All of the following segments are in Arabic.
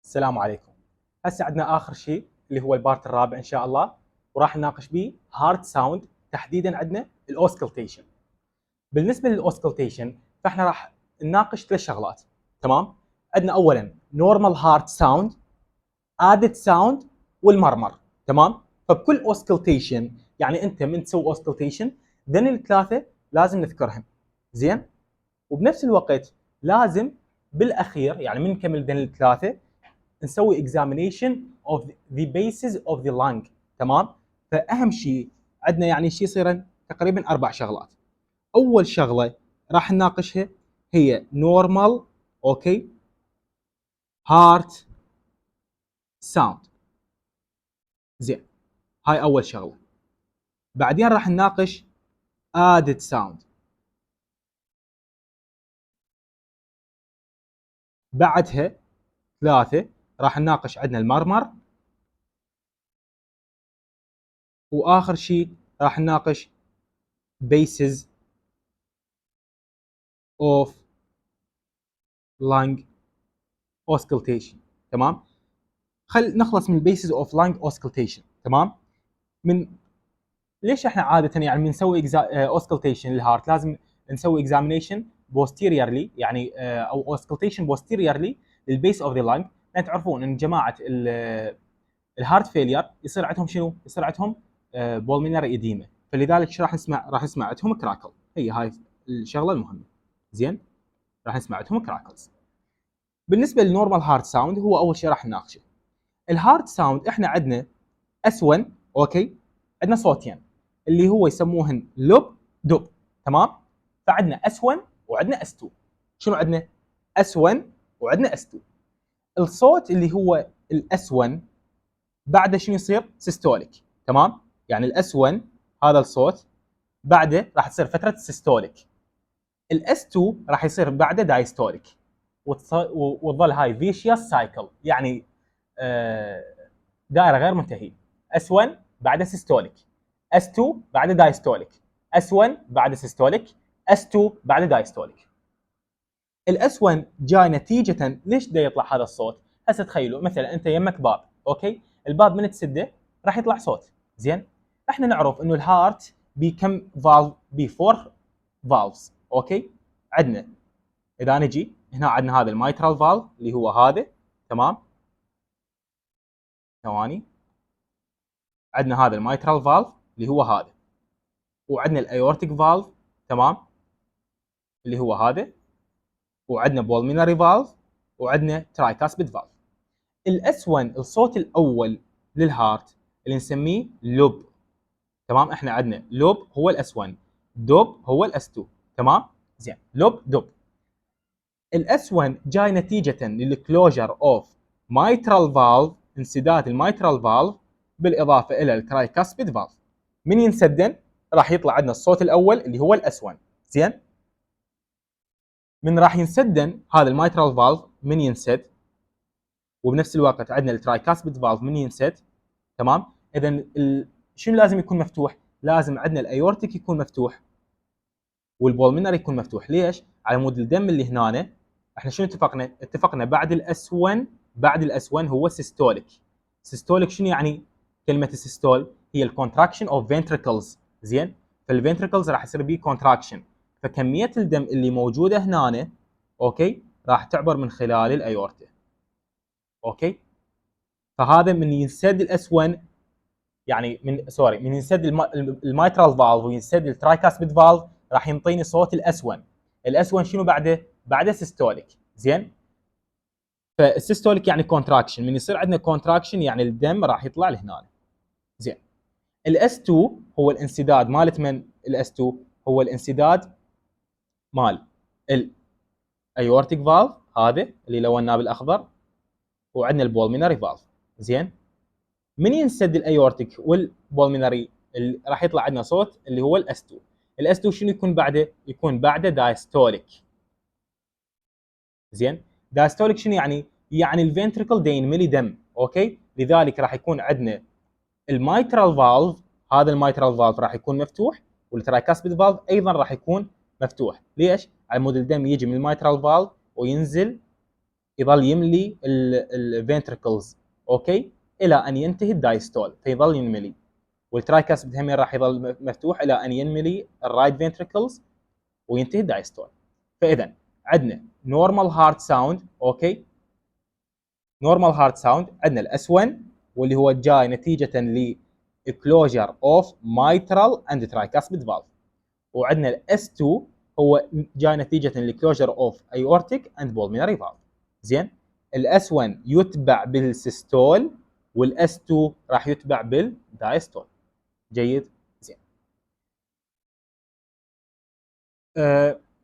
السلام عليكم. هسه عندنا اخر شيء اللي هو البارت الرابع ان شاء الله، وراح نناقش به هارت ساوند، تحديدا عندنا الاوسكلتيشن. بالنسبه للاوسكلتيشن فاحنا راح نناقش ثلاث شغلات. تمام؟ عندنا اولا نورمال هارت ساوند، ادد ساوند، والمرمر. تمام؟ فبكل اوسكلتيشن يعني انت من تسوي اوسكلتيشن ذن الثلاثه لازم نذكرهم. زين؟ وبنفس الوقت لازم بالاخير يعني من نكمل ذن الثلاثه نسوي examination of the bases of the lung. تمام؟ فاهم شيء عندنا يعني شيء يصير تقريبا اربع شغلات. اول شغله راح نناقشها هي normal اوكي heart sound. زين، هاي اول شغله. بعدين راح نناقش added sound. بعدها ثلاثه راح نناقش عندنا المرمر، واخر شيء راح نناقش bases of lung auscultation. تمام؟ خل نخلص من البيسز اوف لانج اوسكلتيشن. تمام؟ من ليش احنا عاده يعني بنسوي اوسكلتيشن للهارت لازم نسوي اكزامينيشن بوستيريورلي يعني او اوسكلتيشن بوستيريورلي للبيس اوف ذا لانج، لان تعرفون ان جماعه الهارت فيلير يصير عندهم شنو؟ يصير عندهم بولمينري ايديما، فلذلك ايش راح نسمع؟ راح نسمع عندهم كراكل. هي هاي الشغله المهمه. زين؟ راح نسمع عندهم كراكلز. بالنسبه للنورمال هارت ساوند هو اول شيء راح نناقشه. الهارت ساوند احنا عندنا اس1 اوكي، عندنا صوتين اللي هو يسموهن لوب دوب. تمام؟ فعندنا اس1 وعندنا اس2. شنو عندنا؟ اس1 وعندنا اس2. الصوت اللي هو الاس1 بعده شنو يصير؟ سيستوليك. تمام؟ يعني الاس1 هذا الصوت بعده راح تصير فتره سيستوليك. الاس2 راح يصير بعده دايستوليك، وتظل هاي فيشيوس سايكل، يعني دائره غير منتهيه. اس1 بعده سيستوليك، اس2 بعده دايستوليك، اس1 بعده سيستوليك، اس2 بعده دايستوليك. الاس1 جاي نتيجه ليش دا يطلع هذا الصوت؟ هسه تخيلوا مثلا انت يمك باب، اوكي؟ الباب من تسده راح يطلع صوت. زين؟ احنا نعرف انه الهارت بكم فالف؟ بفور فالفز. اوكي؟ عندنا اذا نجي هنا عندنا هذا المايترال فالف اللي هو هذا. تمام؟ ثواني. عندنا هذا المايترال فالف اللي هو هذا، وعندنا الايورتيك فالف. تمام؟ اللي هو هذا، وعندنا بولمينري فالف، وعندنا ترايكاسبيد فالف. الاس 1 الصوت الاول للهارت اللي نسميه لوب. تمام؟ احنا عندنا لوب هو الاس 1، دوب هو الاس 2. تمام؟ زين، لوب دوب. الاس 1 جاي نتيجه للكلوجر اوف مايترال فالف، انسداد المايترال فالف، بالاضافه الى الترايكاسبيد فالف. من ينسدن راح يطلع عندنا الصوت الاول اللي هو الاس 1. زين؟ من راح ينسدن هذا المايترال فالف من ينسد، وبنفس الوقت عندنا الترايكاسبيد فالف من ينسد. تمام؟ اذا شنو لازم يكون مفتوح؟ لازم عندنا الايورتيك يكون مفتوح والبولمينري يكون مفتوح. ليش؟ على مود الدم اللي هنا احنا شنو اتفقنا؟ اتفقنا بعد الاس 1، بعد الاس 1 هو سيستوليك. سيستوليك شنو يعني كلمه السيستول؟ هي الكونتراكشن اوف فنتريكلز. زين؟ فالفنتريكلز راح يصير بيه كونتراكشن، فكميه الدم اللي موجوده هنا اوكي راح تعبر من خلال الايورتا. اوكي؟ فهذا من ينسد الاس 1 يعني من ينسد المايترال فالف وينسد الترايكاسبيد فالف راح ينطيني صوت الاس 1. الاس 1 شنو بعده؟ بعده سيستوليك. زين؟ فالسيستوليك يعني كونتراكشن، من يصير عندنا كونتراكشن يعني الدم راح يطلع لهنا. زين؟ الاس 2 هو الانسداد مالت من الاس 2 هو الانسداد مال الايورتيك فالف هذا اللي لوناه بالاخضر، وعندنا البولمينري فالف. زين؟ من ينسد الايورتيك والبولمينري راح يطلع عندنا صوت اللي هو الاس 2. الاس 2 شنو يكون بعده؟ يكون بعده دايستوليك. زين؟ دايستوليك شنو يعني؟ يعني الفنتريكل دا ينملي دم. اوكي؟ لذلك راح يكون عندنا المايترال فالف، هذا المايترال فالف راح يكون مفتوح، والترايكاسبيد فالف ايضا راح يكون مفتوح. ليش؟ على مود الدم يجي من المايترال فالف وينزل يظل يملي الفنتركلز اوكي الى ان ينتهي الدايستول، فيظل ينملي. والترايكاسبيد همين راح يظل مفتوح الى ان ينملي الرايت فنتركلز وينتهي الدايستول. فاذا عندنا نورمال هارت ساوند، اوكي، نورمال هارت ساوند عندنا الاس 1 واللي هو جاي نتيجه ل closure of mitral and tricuspid valve، وعندنا الاس 2 هو جاي نتيجه ل closure of aortic and pulmonary valve. زين، الاس 1 يتبع بالسيستول والاس 2 راح يتبع بالدايستول. جيد، زين.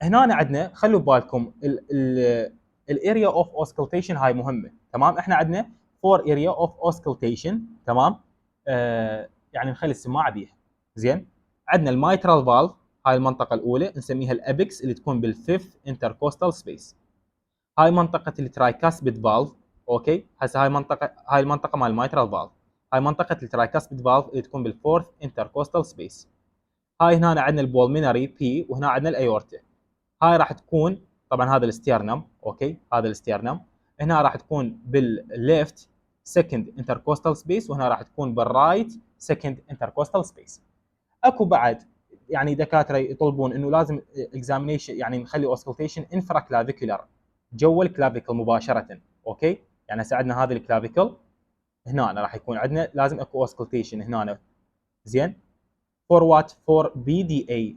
هنا عندنا خلوا ببالكم الاريا اوف اوسكلتيشن هاي مهمه، تمام. احنا عندنا 4 اريا اوف اوسكلتيشن، تمام. يعني نخلي السماعه بيها. زين، عندنا المايترال فالف، هاي المنطقه الاولى نسميها الابكس اللي تكون بالفيفث انتركوستال سبيس. هاي منطقه الترايكاسبيد فالف، اوكي. هسه هاي المنطقه مال المايترال فالف. هاي منطقه الترايكاسبيد فالف اللي تكون بالفورث انتركوستال سبيس. هاي هنا عندنا البولمينري بي، وهنا عندنا الايورتا. هاي راح تكون طبعا هذا الاستيرنم، اوكي، هذا الاستيرنم. هنا راح تكون بالليفت سكند انتركوستال سبيس، وهنا راح تكون بالرايت سكند انتركوستال سبيس. اكو بعد يعني دكاتره يطلبون انه لازم اكزامينيشن، يعني نخلي اوسكلتيشن انفرا كلافيكولار، جوا الكلافيكل مباشره، اوكي. يعني هسه عندنا هذا الكلافيكل هنا راح يكون عندنا لازم اكو اوسكلتيشن هنا. زين، فور وات؟ فور بي دي اي،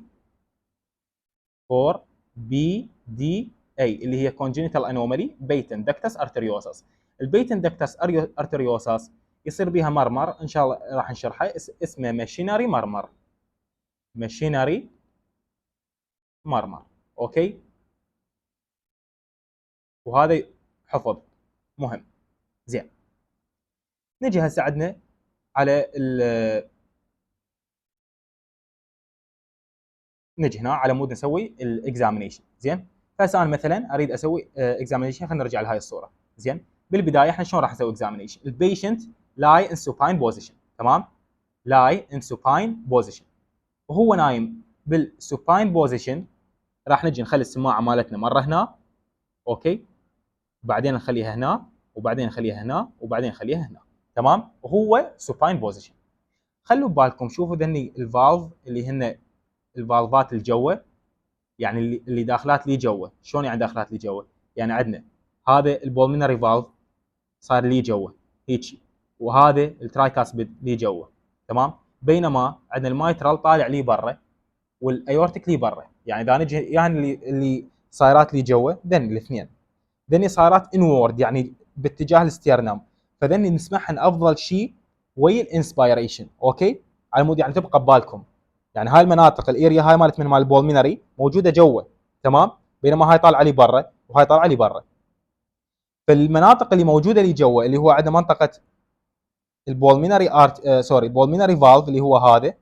فور بي دي اي اللي هي congenital anomaly patent ductus arteriosus. البيتن دكتس ارتريوساس يصير بها مرمر، ان شاء الله راح نشرحه، اسمه ماشينري مرمر، ماشينري مرمر، اوكي. وهذا حفظ مهم. زين، نجي هسه عندنا على نجي هنا على مود نسوي الاكزامينيشن. زين، فهسه انا مثلا اريد اسوي اكزامينيشن. خلينا نرجع لهاي الصوره. زين، بالبدايه احنا شلون راح نسوي اكزامينيشن؟ البيشنت لاي ان سوباين بوزيشن، تمام، لاي ان سوباين بوزيشن، وهو نايم بالسوباين بوزيشن راح نجي نخلي السماعه مالتنا مره هنا، اوكي، وبعدين نخليها هنا، وبعدين نخليها هنا، وبعدين نخليها هنا، تمام، وهو سوباين بوزيشن. خلوا ببالكم، شوفوا ذني الفالف اللي هن الفالفات الجوه، يعني اللي داخلات لي جوه. شلون يعني داخلات لي جوه؟ يعني عندنا هذا البولمينري فالف صار لي جوه هيجي، وهذا الترايكاسبيد لي جوه، تمام. بينما عندنا المايترال طالع لي برا والايورتيك لي برا. يعني اذا نجي يعني اللي صايرات لي جوه ذن الاثنين، ذني صايرات انورد يعني باتجاه الاستيرنم، فذني نسمعهن افضل شيء ويا الانسبيريشن، اوكي، على مود يعني تبقى ببالكم. يعني هاي المناطق الاريا هاي مالت من مال البولمينري موجوده جوا، تمام، بينما هاي طالعه لي برا وهاي طالعه لي برا. فالمناطق اللي موجوده لي جوا اللي هو عندنا منطقه البولمينري البولمينري فالف اللي هو هذا،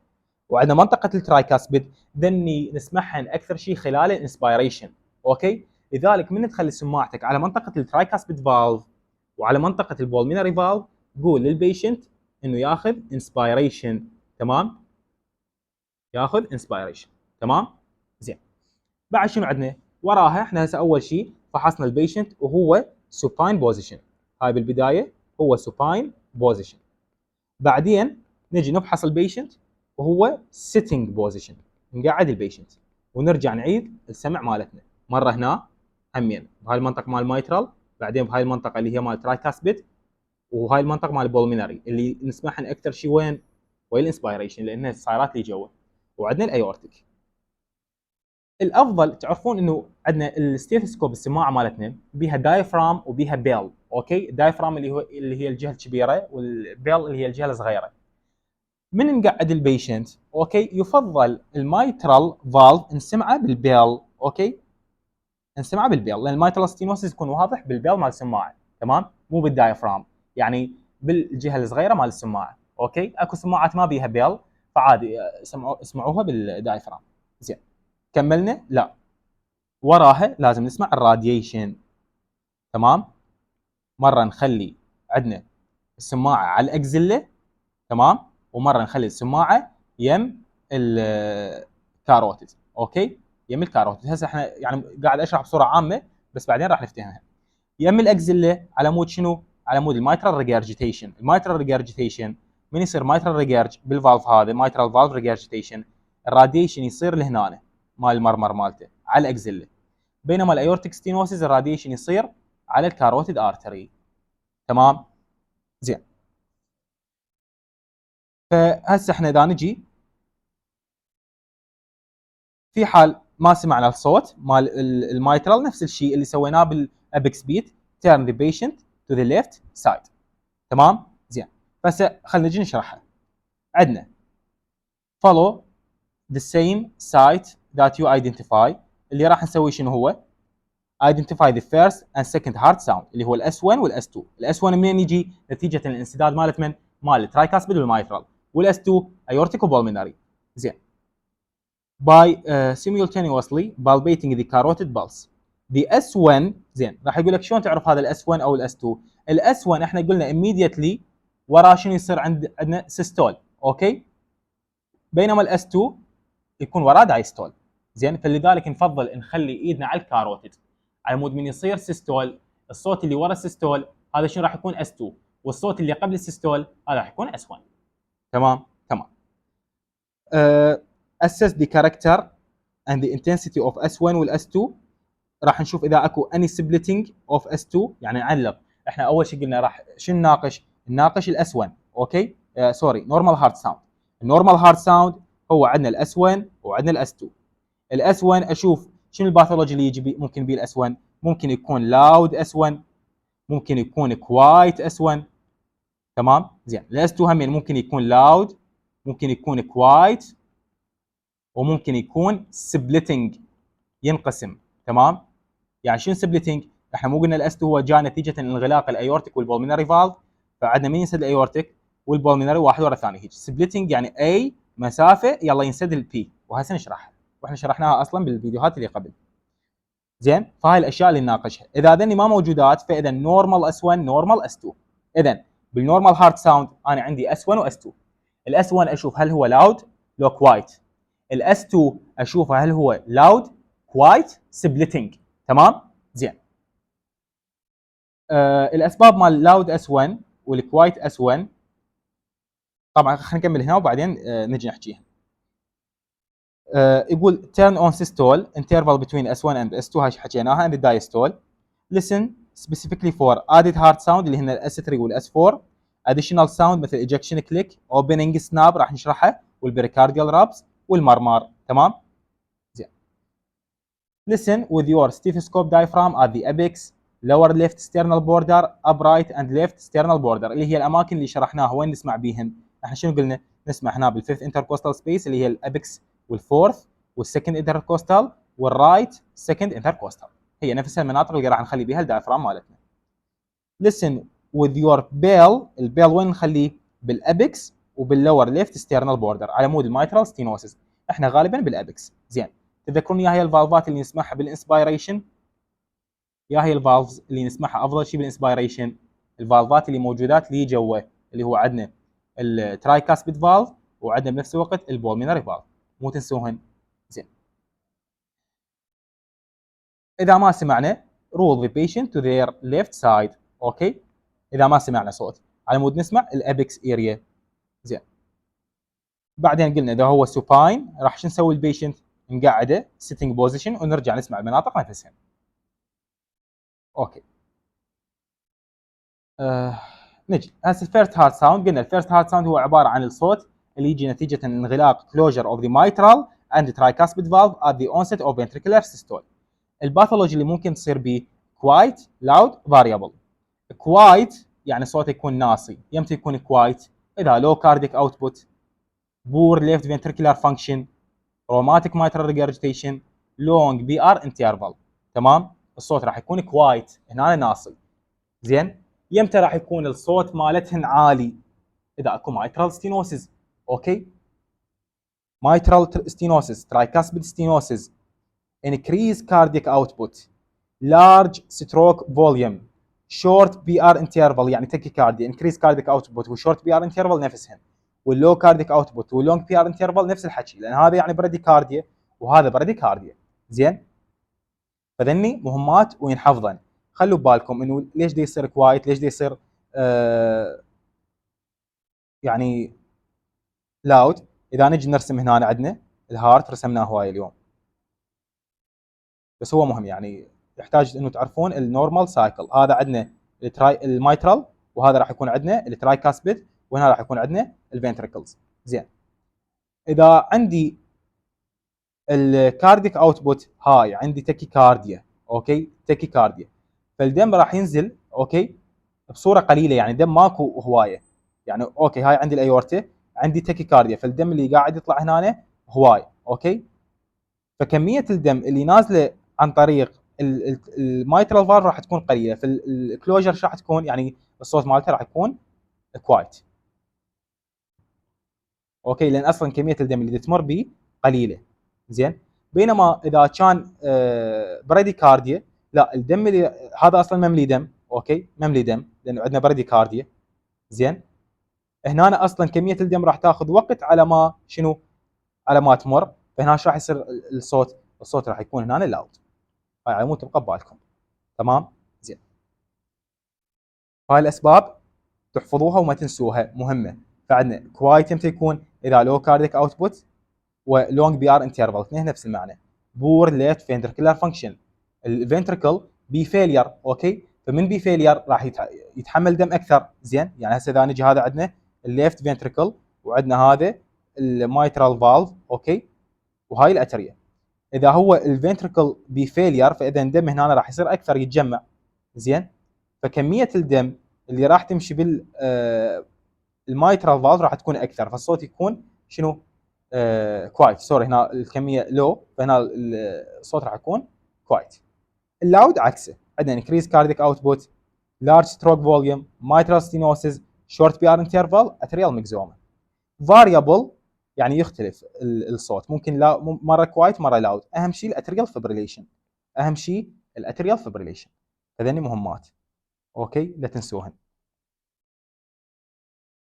وعندنا منطقه الترايكاسبيد، ذني نسمعهن اكثر شيء خلال الانسبيريشن، اوكي. لذلك من تخلي سماعتك على منطقه الترايكاسبيد فالف وعلى منطقه البولمينري فالف، قول للبيشنت انه ياخذ انسبيريشن، تمام، ياخذ انسبيريشن، تمام. زين، بعد شنو عندنا وراها؟ احنا هسه اول شيء فحصنا البيشنت وهو سوباين بوزيشن، هاي بالبدايه هو سوباين بوزيشن. بعدين نجي نفحص البيشنت وهو سيتنج بوزيشن، نقعد البيشنت ونرجع نعيد السمع مالتنا مره هنا همين بهاي المنطقه مال المايترال، بعدين بهاي المنطقه اللي هي مال ترايكاسبيد، وهاي المنطقه مال البولمينري اللي نسمعهن اكثر شيء وين الانسبيريشن لانها صايرات لي جوا، وعندنا الايورتيك. الافضل تعرفون انه عندنا الستيثوسكوب السماعه مالتنا بيها دايفرام وبيها بيل، اوكي. دايفرام اللي هي الجهه الكبيره، والبيل اللي هي الجهه الصغيره. من نقعد البيشنت، اوكي، يفضل المايترال فالف نسمعه بالبيل، اوكي، نسمعه بالبيل لان المايترال ستينوسيس يكون واضح بالبيل مال السماعه، تمام، مو بالدايفرام، يعني بالجهه الصغيره مال السماعه، اوكي. اكو سماعات ما بيها بيل فعادي اسمعوها بالدايفرام. زين، كملنا؟ لا، وراها لازم نسمع الراديشن، تمام. مره نخلي عندنا السماعه على الاكزله، تمام، ومره نخلي السماعه يم الكاروتيد، اوكي، يم الكاروتيد. هسه احنا يعني قاعد اشرح بصوره عامه بس بعدين راح نفتهمها. يم الاكزيلا على مود شنو؟ على مود المايترال ريجرجيتيشن. المايترال ريجرجيتيشن من يصير مايترال ريجرج بالفالف هذا مايترال فالف ريجرجيتيشن، الراديشن يصير لهنا مال المرمر مالته على الاكزيلا، بينما الايورتيك ستينوسيس الراديشن يصير على الكاروتيد ارتري. تمام؟ زين. فهسه احنا اذا نجي في حال ما سمعنا الصوت مال المايترال، نفس الشيء اللي سويناه بالابيكس بيت، turn the patient to the left side. تمام؟ زين. فهسه خلينا نجي نشرحها. عندنا follow the same site that you identify، اللي راح نسوي شنو هو؟ identify the first and second heart sound اللي هو الاس 1 والاس 2. الاس 1 منين يجي؟ نتيجه الانسداد مالت من؟ مال الترايكاسبيد والمايترال، والاس 2 ايورتيك وبولمينري. زين. by simultaneously palpating the carotid pulse. the S1 زين، راح يقول لك شلون تعرف هذا الاس 1 او الاس 2؟ الاس 1 احنا قلنا immediately وراه شنو يصير عندنا سيستول، اوكي؟ بينما الاس 2 يكون وراه دايستول. زين، فلذلك نفضل نخلي ايدنا على الكاروتيد على مود من يصير سيستول، الصوت اللي ورا السيستول هذا شنو راح يكون اس 2، والصوت اللي قبل السيستول هذا راح يكون اس 1. تمام؟ تمام. assess the character and the intensity of S1 وال S2. راح نشوف اذا اكو any splitting of S2، يعني نعلق. احنا اول شيء قلنا راح شنو نناقش؟ نناقش الاس 1، اوكي؟ سوري، نورمال هارت ساوند. النورمال هارت ساوند هو عندنا الاس 1 وعندنا الاس 2. الاس 1 اشوف شنو الباثولوجي اللي يجي ممكن بيه الاس 1، ممكن يكون لاود اس 1، ممكن يكون كوايت اس 1. تمام؟ زين. الاس 2 هم ممكن يكون لاود، ممكن يكون كوايت، وممكن يكون سبليتنج، ينقسم. تمام؟ يعني شنو سبليتنج؟ احنا مو قلنا الاس 2 هو جاء نتيجه انغلاق الايورتيك والبولمينري فالف، فعندنا مين ينسد الايورتيك والبولمينري واحد ورا الثاني هيك. سبليتنج يعني اي مسافه يلا ينسد البي، وهسه نشرحها واحنا شرحناها اصلا بالفيديوهات اللي قبل. زين، فهاي الاشياء اللي نناقشها. اذا ذني ما موجودات فاذا نورمال اس 1 نورمال اس 2. اذا بالنورمال هارت ساوند انا عندي اس 1 واس 2. الاس 1 اشوف هل هو لاود لو كوايت، الاس 2 اشوفه هل هو لاود كوايت سبليتنج. تمام؟ زين. الاسباب مال لاود اس 1 والكوايت اس 1 طبعا خلينا نكمل هنا وبعدين نجي نحكيها. يقول turn on systole interval between S1 and S2، هاي حكيناها، and diastole. listen specifically for added heart sound اللي هن الاس 3 والاس 4، additional sound مثل ejection click، opening snap راح نشرحها، والبريكارديال رابس والمرمار. تمام؟ زين. listen with your stethoscope diaphragm at the apex، lower left sternal border، upright and left sternal border، اللي هي الاماكن اللي شرحناها وين نسمع بيهن. احنا شنو قلنا؟ نسمع هنا بالفيفث انتركوستال سبيس اللي هي الابكس والفورث والسكند انتركوستال والرايت سكند انتركوستال، هي نفسها المناطق اللي راح نخلي بيها الدايفرام مالتنا. listen with your bell، البيل وين نخليه؟ بالابكس وباللور ليفت ستيرنال بوردر على مود المايترال ستينوسيس، احنا غالبا بالابكس. زين، تذكرون يا هي الفالفات اللي نسمعها بالانسبيريشن، يا هي الفالفز اللي نسمعها افضل شيء بالانسبيريشن، الفالفات اللي موجودات لي جوا، اللي هو عندنا الترايكاسبيد فالف وعندنا بنفس الوقت البولمينري فالف، مو تنسوهن. زين. اذا ما سمعنا rule the patient to their left side، اوكي؟ اذا ما سمعنا صوت على مود نسمع الابكس اريا. زين. بعدين قلنا اذا هو سوباين راح شو نسوي؟ البيشنت نقعده sitting بوزيشن ونرجع نسمع المناطق نفسها. اوكي. نجي هسه الفيرست هارت ساوند. قلنا الفيرست هارت ساوند هو عباره عن الصوت اللي يجي نتيجه انغلاق closure of the mitral and tricuspid valve at the onset of ventricular systole. الباثولوجي اللي ممكن تصير به quite loud variable. quite يعني صوته يكون ناصي. يمتى يكون quite؟ اذا low cardiac output، poor left ventricular function، rheumatic mitral regurgitation، long BR interval. تمام؟ الصوت راح يكون quite هنا ناصي. زين؟ يمتى راح يكون الصوت مالتهن عالي؟ اذا اكو mitral stenosis. اوكي؟ mitral stenosis، tricuspid stenosis، increase cardiac output، large stroke volume، short BR interval يعني tachycardia، increase cardiac output وshort BR interval نفسهن، واللو cardiac output واللونج BR interval نفس الحكي، لان هذا يعني براديكارديا وهذا براديكارديا. زين؟ فذني مهمات وينحفظن. خلوا ببالكم انه ليش دا يصير كوايت، ليش دا يصير يعني لاود. اذا نجي نرسم هنا عندنا الهارت رسمناه هواي اليوم، بس هو مهم يعني يحتاج انه تعرفون النورمال سايكل. هذا عندنا المايترال، وهذا راح يكون عندنا التراي كاسبيد، وهنا راح يكون عندنا الفنتركلز. زين، اذا عندي الكارديك اوتبوت هاي، عندي تاكيكارديا، اوكي تاكيكارديا، فالدم راح ينزل اوكي بصوره قليله، يعني دم ماكو هوايه، يعني اوكي هاي عندي الايورتا، عندي تاكيكارديا، فالدم اللي قاعد يطلع هنا هواي اوكي. فكميه الدم اللي نازله عن طريق المايترال فالف راح تكون قليله، فالكلوجر راح تكون يعني الصوت مالته راح يكون كوايت اوكي، لان اصلا كميه الدم اللي تمر به قليله. زين، بينما اذا كان براديكارديا، لا الدم اللي هذا اصلا مملي دم اوكي، مملي دم لانه عندنا براديكارديا. زين، هنا اصلا كميه الدم راح تاخذ وقت على ما شنو، على ما تمر، فهنا ايش راح يصير الصوت راح يكون هنا لاود. هاي على مود تبقى ببالكم. تمام. زين، هاي الاسباب تحفظوها وما تنسوها، مهمه. فعندنا كوايت متى يكون؟ اذا لو كارديك اوتبوت ولونج بي ار انترفال، اثنين نفس المعنى. بور ليت فنتركلر فانكشن، الفنتركل بي فيلير اوكي، فمن بي فيلير راح يتحمل دم اكثر. زين، يعني هسه اذا نجي هذا عندنا الليفت فنتركل، وعندنا هذا المايترال فالف اوكي، وهاي الاتريا. اذا هو الفنتركل بي فيلير، فاذا الدم هنا راح يصير اكثر يتجمع. زين، فكميه الدم اللي راح تمشي بال المايترال فالف راح تكون اكثر، فالصوت يكون شنو؟ كوايت. سوري، هنا الكميه لو، فهنا الصوت راح يكون كوايت. اللاود عكسه، عندنا انكريز كارديك اوتبوت، لارج ستروك فوليوم، مايترال ستينوسيس، شورت بي ار انترفال، اتريال ميكزوما. فاريبل يعني يختلف الصوت، ممكن لا مره كوايت مره لاود. اهم شيء الاتريال فبريليشن، اهم شيء الاتريال فبريليشن. هذني مهمات اوكي، لا تنسوهن.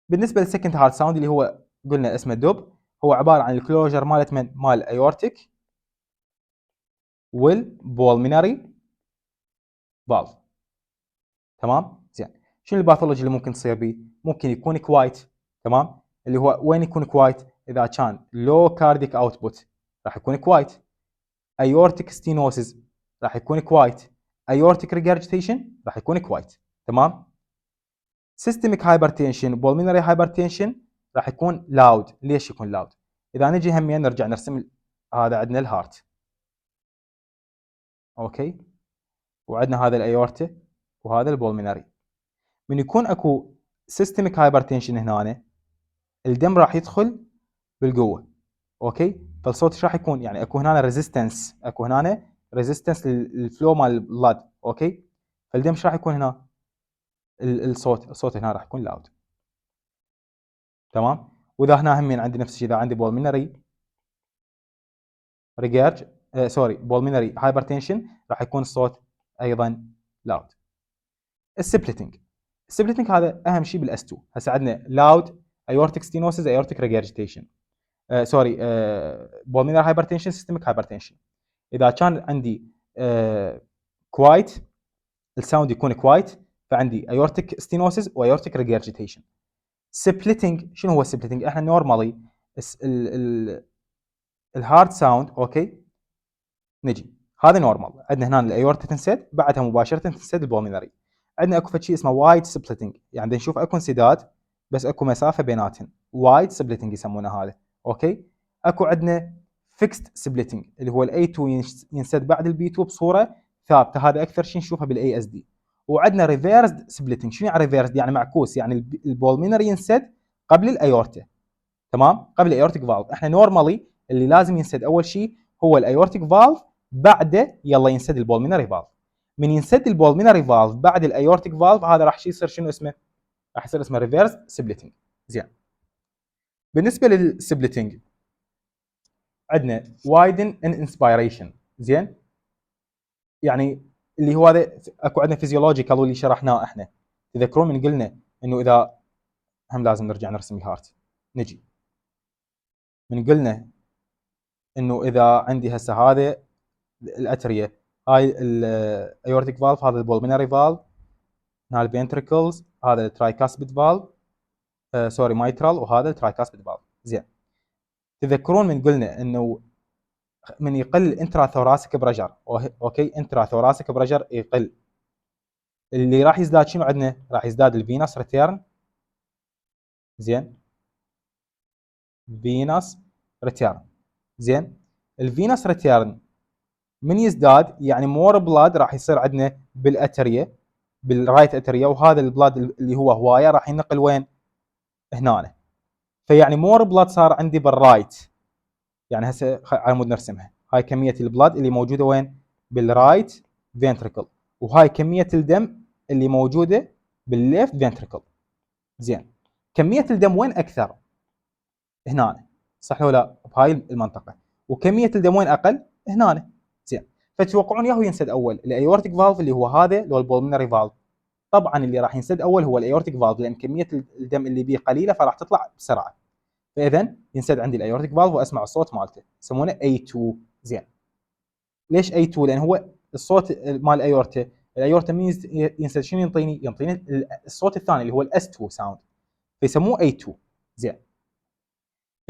بالنسبه للسكند هارت ساوند اللي هو قلنا اسمه دوب، هو عباره عن الكلوجر مالت من مال الايورتيك والبولمينري فالف. تمام. زين، شنو الباثولوجي اللي ممكن تصير به؟ ممكن يكون كوايت. تمام، اللي هو وين يكون كوايت؟ اذا كان لو كارديك اوتبوت راح يكون كوايت. ايورتيك ستينوسيس راح يكون كوايت. ايورتيك ريجرجيتيشن راح يكون كوايت. تمام. سيستميك هايبرتنشن، بولمينري هايبرتنشن راح يكون لاود. ليش يكون لاود؟ اذا نجي همين نرجع نرسم، هذا عندنا الهارت اوكي، وعندنا هذا الايورتا وهذا البولمينري. من يكون اكو سيستميك هايبرتنشن هنا، الدم راح يدخل بالقوه اوكي، فالصوت ايش راح يكون؟ يعني اكو هنا ريزيستنس، اكو هنا ريزيستنس للفلو مال البلاد اوكي، فالدم ايش راح يكون هنا؟ الصوت هنا راح يكون لاود. تمام. واذا هنا همين عندي نفس الشيء، اذا عندي بولمينري ريجيرج سوري بولمينري هايبرتنشن، راح يكون الصوت ايضا لاود. السبليتنج هذا اهم شيء بالاس 2. هسه عندنا لاود ايورتيك ستينوسيس، ايورتيك ريجيرجيتيشن، سوري بولمينري هايبرتنشن، سيستميك هايبرتنشن. اذا كان عندي كوايت، الساوند يكون كوايت، فعندي ايورتيك ستينوسيس وايورتيك ريجيرجيتيشن. سبليتنج، شنو هو السبليتنج؟ احنا نورمالي الهارد ساوند اوكي، نجي هذا نورمال، عندنا هنا الايورتا تنسد، بعدها مباشره تنسد البولمينري. عندنا اكو شيء اسمه وايد سبليتنج، يعني نشوف اكو انسداد بس اكو مسافه بيناتهم، وايد سبليتنج يسمونه هذا اوكي. اكو عندنا فيكست سبليتنج اللي هو الاي 2 ينسد بعد البي 2 بصوره ثابته، هذا اكثر شيء نشوفه بالاي اس دي. وعندنا ريفيرسد سبليتنج، شنو يعني ريفيرسد؟ يعني معكوس، يعني البولمينري ينسد قبل الايورتا. تمام، قبل الايورتيك فالف. احنا نورمالي اللي لازم ينسد اول شيء هو الايورتيك فالف، بعده يلا ينسد البولمينري فالف. من ينسد البولمينري فالف بعد الايورتيك فالف، هذا راح يصير شنو اسمه؟ راح يصير اسمه ريفيرس سبليتنج. زين، بالنسبه للسبليتنج عندنا وايدن ان انسبيريشن. زين، يعني اللي هو هذا اكو عندنا فيزيولوجيكال واللي شرحناه احنا، تذكرون من قلنا انه اذا هم لازم نرجع نرسم الهارت. نجي من قلنا انه اذا عندي هسه هذا الاتريه، هاي الايورتيك فالف، هذا البولمينري فالف، هنا الفنتريكلز، هذا الترايكاسبيد فالف، سوري مايترال، وهذا الترايكاسبيد فالف. زين، تذكرون من قلنا انه من يقل الانترا ثوراسيك بريشر، اوكي، انترا ثوراسيك بريشر يقل، اللي راح يزداد شنو عندنا؟ راح يزداد الفينس ريتيرن. زين، فينس ريتيرن. زين، الفينس ريتيرن من يزداد يعني مور بلاد راح يصير عندنا بالاتريا، بالرايت اتريا، وهذا البلاد اللي هو هوايه راح ينقل وين؟ هنا. فيعني مور بلاد صار عندي بالرايت، يعني هسه على مود نرسمها، هاي كميه البلاد اللي موجوده وين؟ بالرايت فنتريكل، وهاي كميه الدم اللي موجوده بالليفت فنتريكل. زين، كميه الدم وين اكثر؟ هنا، صح ولا لا؟ بهاي المنطقه. وكميه الدم وين اقل؟ هنا. زين، فتوقعون ياهو ينسد اول الايورتيك فالف اللي هو هذا اللي هو البولمنري فالف. طبعا اللي راح ينسد اول هو الايورتيك فالف، لان كميه الدم اللي بيه قليله فراح تطلع بسرعه. فاذا ينسد عندي الايورتيك فالف واسمع الصوت مالته، يسمونه A2. زين، ليش A2؟ لان هو الصوت مال الايورتا، الايورتا من ينسد شنو ينطيني؟ ينطيني الصوت الثاني اللي هو الاس 2 ساوند، فيسموه A2. زين،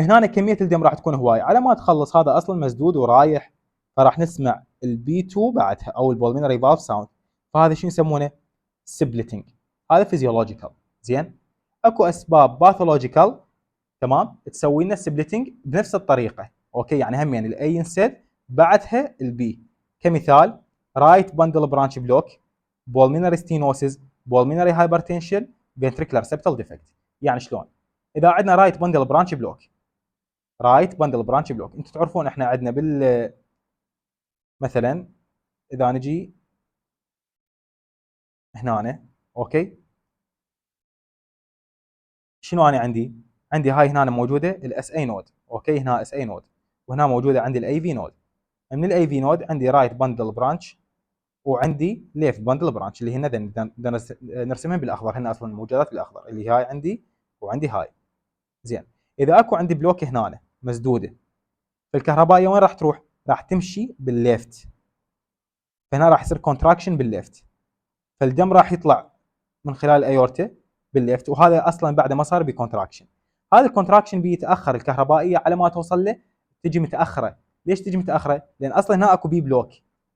هنا كميه الدم راح تكون هوايه، على ما تخلص هذا اصلا مسدود ورايح، فراح نسمع البي 2 بعدها او البولمينري فالف ساوند. فهذا شنو يسمونه؟ سبليتنج. هذا فيزيولوجيكال. زين، اكو اسباب باثولوجيكال تمام تسوي لنا سبليتنج بنفس الطريقه. اوكي، يعني هم يعني الاي ينسد بعدها البي. كمثال رايت باندل برانش بلوك، بولمينري ستينوسيس، بولمينري هايبرتنشن، فنتريكولار سبتال ديفكت. يعني شلون؟ اذا عندنا رايت باندل برانش بلوك، رايت باندل برانش بلوك، انتم تعرفون احنا عندنا مثلا اذا نجي هنا، اوكي، شنو انا عندي؟ عندي هاي هنا موجوده الاس اي نود، اوكي، هنا اس اي نود، وهنا موجوده عندي الاي في نود. من الاي في نود عندي رايت باندل برانش، وعندي ليفت باندل برانش اللي هن نرسمهم بالاخضر، هن اصلا موجودات بالاخضر، اللي هاي عندي وعندي هاي. زين، اذا اكو عندي بلوك هنا مسدوده، فالكهربائيه وين راح تروح؟ راح تمشي بالليفت، فهنا راح يصير كونتراكشن بالليفت، فالدم راح يطلع من خلال الايورتا بالليفت، وهذا اصلا بعد ما صار بكونتراكشن. هذا الكونتراكشن بيتاخر الكهربائيه على ما توصل له، تجي متاخره. ليش تجي متاخره؟ لان اصلا هنا اكو بي بلوك،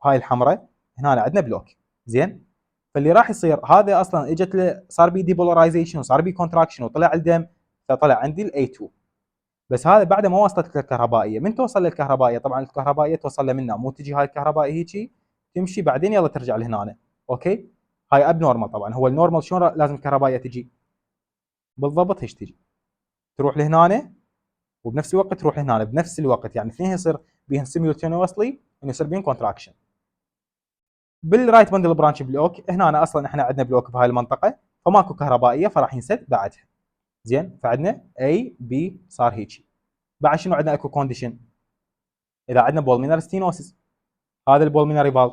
هاي الحمراء هنا عندنا بلوك. زين، فاللي راح يصير هذا اصلا اجت له صار بي ديبولرايزيشن وصار بي كونتراكشن وطلع الدم، فطلع عندي الاي 2. بس هذا بعد ما وصلت للكهربائيه، من توصل للكهربائيه؟ طبعا الكهربائيه توصل له منا، مو تجي هاي الكهربائيه هيجي تمشي بعدين يلا ترجع لهنا. اوكي، هاي اب نورمال. طبعا هو النورمال شلون لازم الكهربائيه تجي؟ بالضبط هيش تجي، تروح لهنا وبنفس الوقت تروح لهنا بنفس الوقت، يعني اثنين يصير بيهم سيمولتينوسلي انه يصير بيهم كونتراكشن. بالرايت باندل برانش بلوك هنا اصلا احنا عندنا بلوك بهاي المنطقه، فماكو كهربائيه فراح ينسد بعدها. زين، فعندنا اي بي صار هيجي. بعد شنو عندنا؟ اكو كونديشن، اذا عندنا بولمينر ستينوسيس، هذا البولمينري فالف،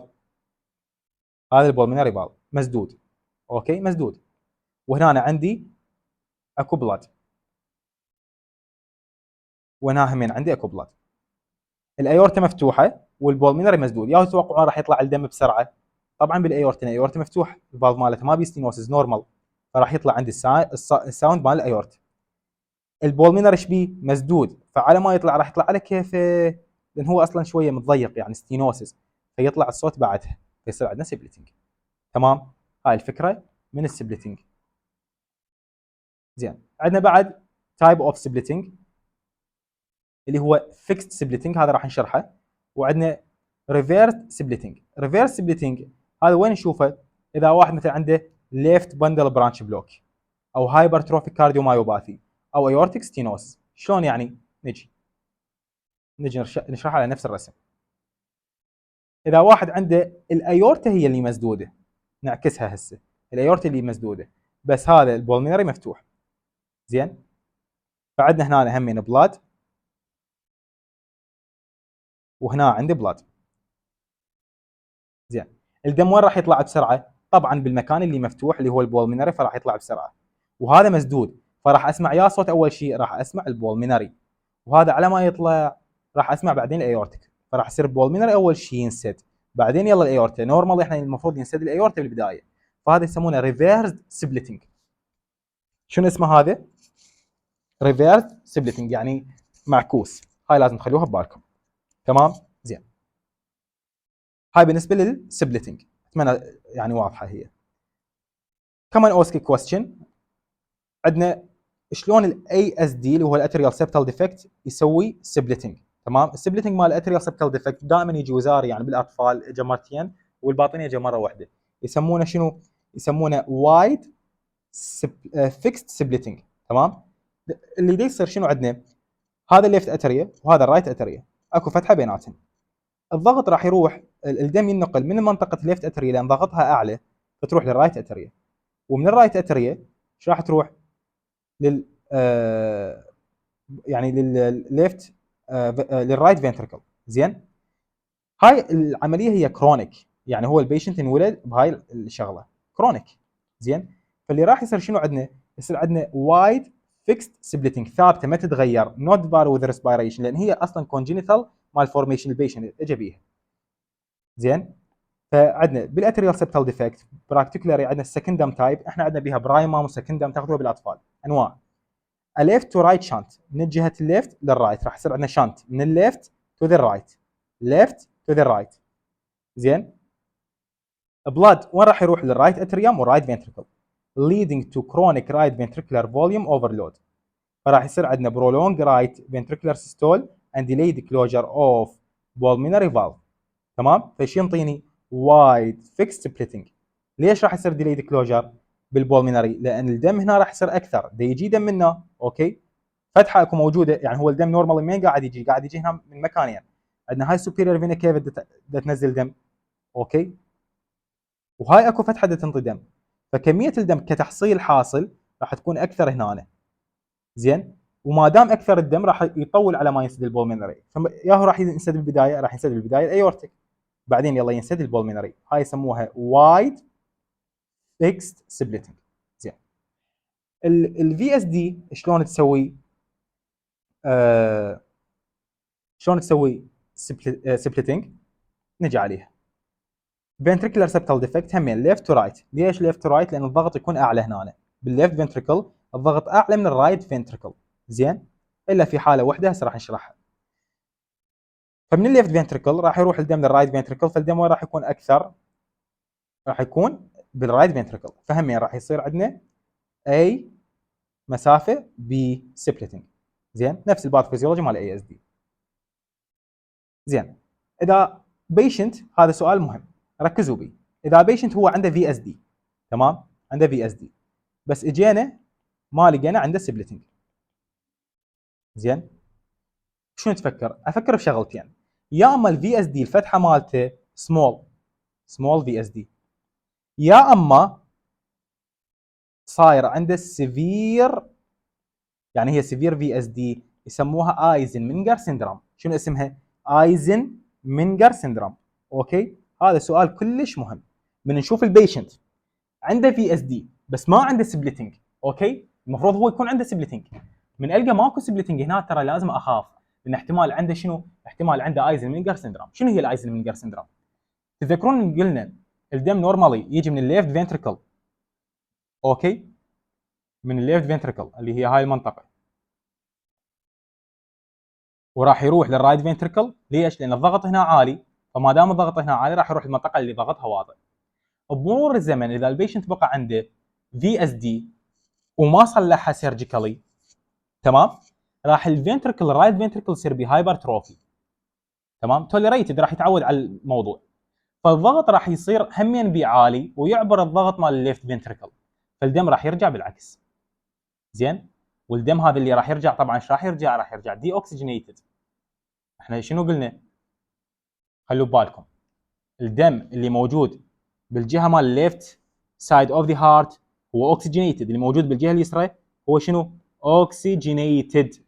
هذا البولمينري فالف مسدود، اوكي مسدود، وهنا عندي اكو بلاد، وهنا همين عندي اكو بلاد. الايورتا مفتوحه والبولمينري مسدود، يا تتوقعون راح يطلع الدم بسرعه؟ طبعا بالايورتا، الايورتا مفتوح، الفالف مالته ما بي ستينوسيس نورمال، فراح يطلع عندي الساوند مال الايورتا. البولمينري ايش بيه؟ مسدود، فعلى ما يطلع راح يطلع على كيفه، لان هو اصلا شويه متضيق يعني ستينوسيس، فيطلع الصوت بعدها، فيصير عندنا سبليتنج. تمام، هاي الفكره من السبليتنج. زين، عندنا بعد تايب اوف سبليتنج اللي هو فيكست سبليتنج، هذا راح نشرحه. وعندنا ريفيرس سبليتنج. ريفيرس سبليتنج هذا وين نشوفه؟ اذا واحد مثلا عنده ليفت باندل برانش بلوك، او هايبرتروفيك كارديومايوباثي، او ايورتيك ستينوس. شلون يعني؟ نجي نشرحها على نفس الرسم. اذا واحد عنده الايورتا هي اللي مسدوده، نعكسها هسه، الايورتا اللي مسدوده بس هذا البولمينري مفتوح. زين، فعندنا هنا همين بلاد، وهنا عندي بلاد. زين، الدم وين راح يطلع بسرعه؟ طبعا بالمكان اللي مفتوح اللي هو البولمينري، فراح يطلع بسرعه. وهذا مسدود، فراح اسمع يا صوت اول شيء راح اسمع البولمينري، وهذا على ما يطلع راح اسمع بعدين الايورتيك، فراح يصير البولمينري اول شيء ينسد، بعدين يلا الايورتا. نورمالي احنا المفروض ينسد الايورتا بالبدايه، فهذا يسمونه ريفيرس سبليتنج. شنو اسمه هذا؟ ريفيرس سبليتنج، يعني معكوس. هاي لازم تخلوها ببالكم. تمام زين. هاي بالنسبه للسبليتنج، اتمنى يعني واضحه هي. كمان اوسكي كويستشن عندنا شلون الاي اس دي اللي هو الاتريال سبتال ديفكت يسوي سبليتنج. تمام. السبليتنج مال الاتريال سبتال ديفكت دائما يجي وزاري، يعني بالاطفال اجى مرتين والباطنيه اجى مره واحده. يسمونه شنو؟ يسمونه وايد فيكست سبليتنج. تمام. اللي دا يصير شنو عندنا؟ هذا الليفت اتريا وهذا الرايت اتريا، اكو فتحه بيناتهم. الضغط راح يروح، الدم ينقل من منطقه الليفت اتريا لان ضغطها اعلى فتروح للرايت اتريا، ومن الرايت اتريا ايش راح تروح؟ لل يعني للليفت للرايت فنتركل. زين. هاي العمليه هي كرونيك، يعني هو البيشنت انولد بهاي الشغله كرونيك. زين. فاللي راح يصير شنو عندنا؟ يصير عندنا وايد فيكست سبليتنج، ثابته ما تتغير، نوت فار وذ ريسبيريشن، لان هي اصلا كونجينيتال مال فورميشن البيشنت اجى بيها. زين. فعندنا بالاتريال سبتال ديفكت براكتيكولاري عندنا السكندم تايب، احنا عندنا بيها برايمام وسكندم، تاخذوها بالاطفال انواع. ليفت تو رايت شانت، من جهه الليفت للرايت راح يصير عندنا شانت من الليفت تو ذا رايت، ليفت تو ذا رايت. زين. بلاد وين راح يروح؟ للرايت اتريوم والرايت فنتركل leading to chronic right ventricular volume overload. فراح يصير عندنا prolonged right ventricular systole and delayed closure of pulmonary valve. تمام. فايش ينطيني؟ wide fixed splitting. ليش راح يصير delayed closure بالبولمينري؟ لان الدم هنا راح يصير اكثر، دا يجي دم منه. اوكي. فتحه اكو موجوده، يعني هو الدم نورمالي مين قاعد يجي؟ قاعد يجي هنا من مكانين. عندنا هاي سوبيريور فينا كيف تنزل دم. اوكي. وهاي اكو فتحه تنطي دم، فكميه الدم كتحصيل حاصل راح تكون اكثر هنا. زين. وما دام اكثر الدم راح يطول على ما ينسد البولمينري، يا هو راح ينسد بالبدايه، راح ينسد بالبدايه الايورتيك، بعدين يلا ينسد البولمينري. هاي يسموها وايد فيكست سبليتنج. زين. الفي اس دي شلون تسوي؟ شلون تسوي سبليتنج؟ نجي عليها. ventricular septal defect همين ليفت تو رايت. ليش ليفت تو رايت؟ لان الضغط يكون اعلى هنا بالليفت فنتريكل، الضغط اعلى من الرايت فنتريكل. زين. الا في حاله واحده هسه راح نشرحها. فمن الليفت فنتريكل راح يروح الدم للرايت فنتريكل، فالدم وين راح يكون اكثر؟ راح يكون بالرايت فنتريكل، فهمين راح يصير عندنا A مسافه B سبليتنج. زين. نفس الباثوفيزيولوجي مال اي اس دي. زين. اذا بيشنت، هذا سؤال مهم ركزوا بي، اذا بيشنت هو عنده في اس دي، تمام، عنده في اس دي بس اجينا ما لقينا عنده سبليتنج. زين. شنو تفكر؟ افكر بشغلتين، يا اما الفي اس دي الفتحه مالته سمول في اس دي، يا اما صاير عنده سيفير، يعني هي سيفير في اس دي يسموها ايزن مينجر سيندروم. شنو اسمها؟ ايزن مينجر سيندروم. اوكي. هذا سؤال كلش مهم. من نشوف البيشنت عنده في اس دي بس ما عنده سبليتنج، اوكي، المفروض هو يكون عنده سبليتنج، من القى ماكو سبليتنج هنا ترى لازم اخاف، لان احتمال عنده شنو؟ احتمال عنده ايزنمنجر سيندروم. شنو هي الايزنمنجر سيندروم؟ تذكرون قلنا الدم نورمالي يجي من الليفت فنتريكل، اوكي، من الليفت فنتريكل اللي هي هاي المنطقه، وراح يروح للرايت فنتريكل. ليش؟ لان الضغط هنا عالي، فما دام الضغط هنا عالي راح يروح المنطقه اللي ضغطها واطي. بمرور الزمن اذا البيشنت بقى عنده في اس دي وما صلحها سيرجيكالي، تمام، راح الفنتركل الرايت فنتركل يصير بهايبرتروفي، تمام، توليريتد، راح يتعود على الموضوع، فالضغط راح يصير همين بي عالي ويعبر الضغط مال الليفت فنتركل، فالدم راح يرجع بالعكس. زين. والدم هذا اللي راح يرجع طبعا ايش راح يرجع؟ راح يرجع دي اوكسجينيتد. احنا شنو قلنا؟ خلوا ببالكم الدم اللي موجود بالجهه مال الليفت سايد اوف ذا هارت هو اوكسجينيتد، اللي موجود بالجهه اليسرى هو شنو؟ اوكسجينيتد،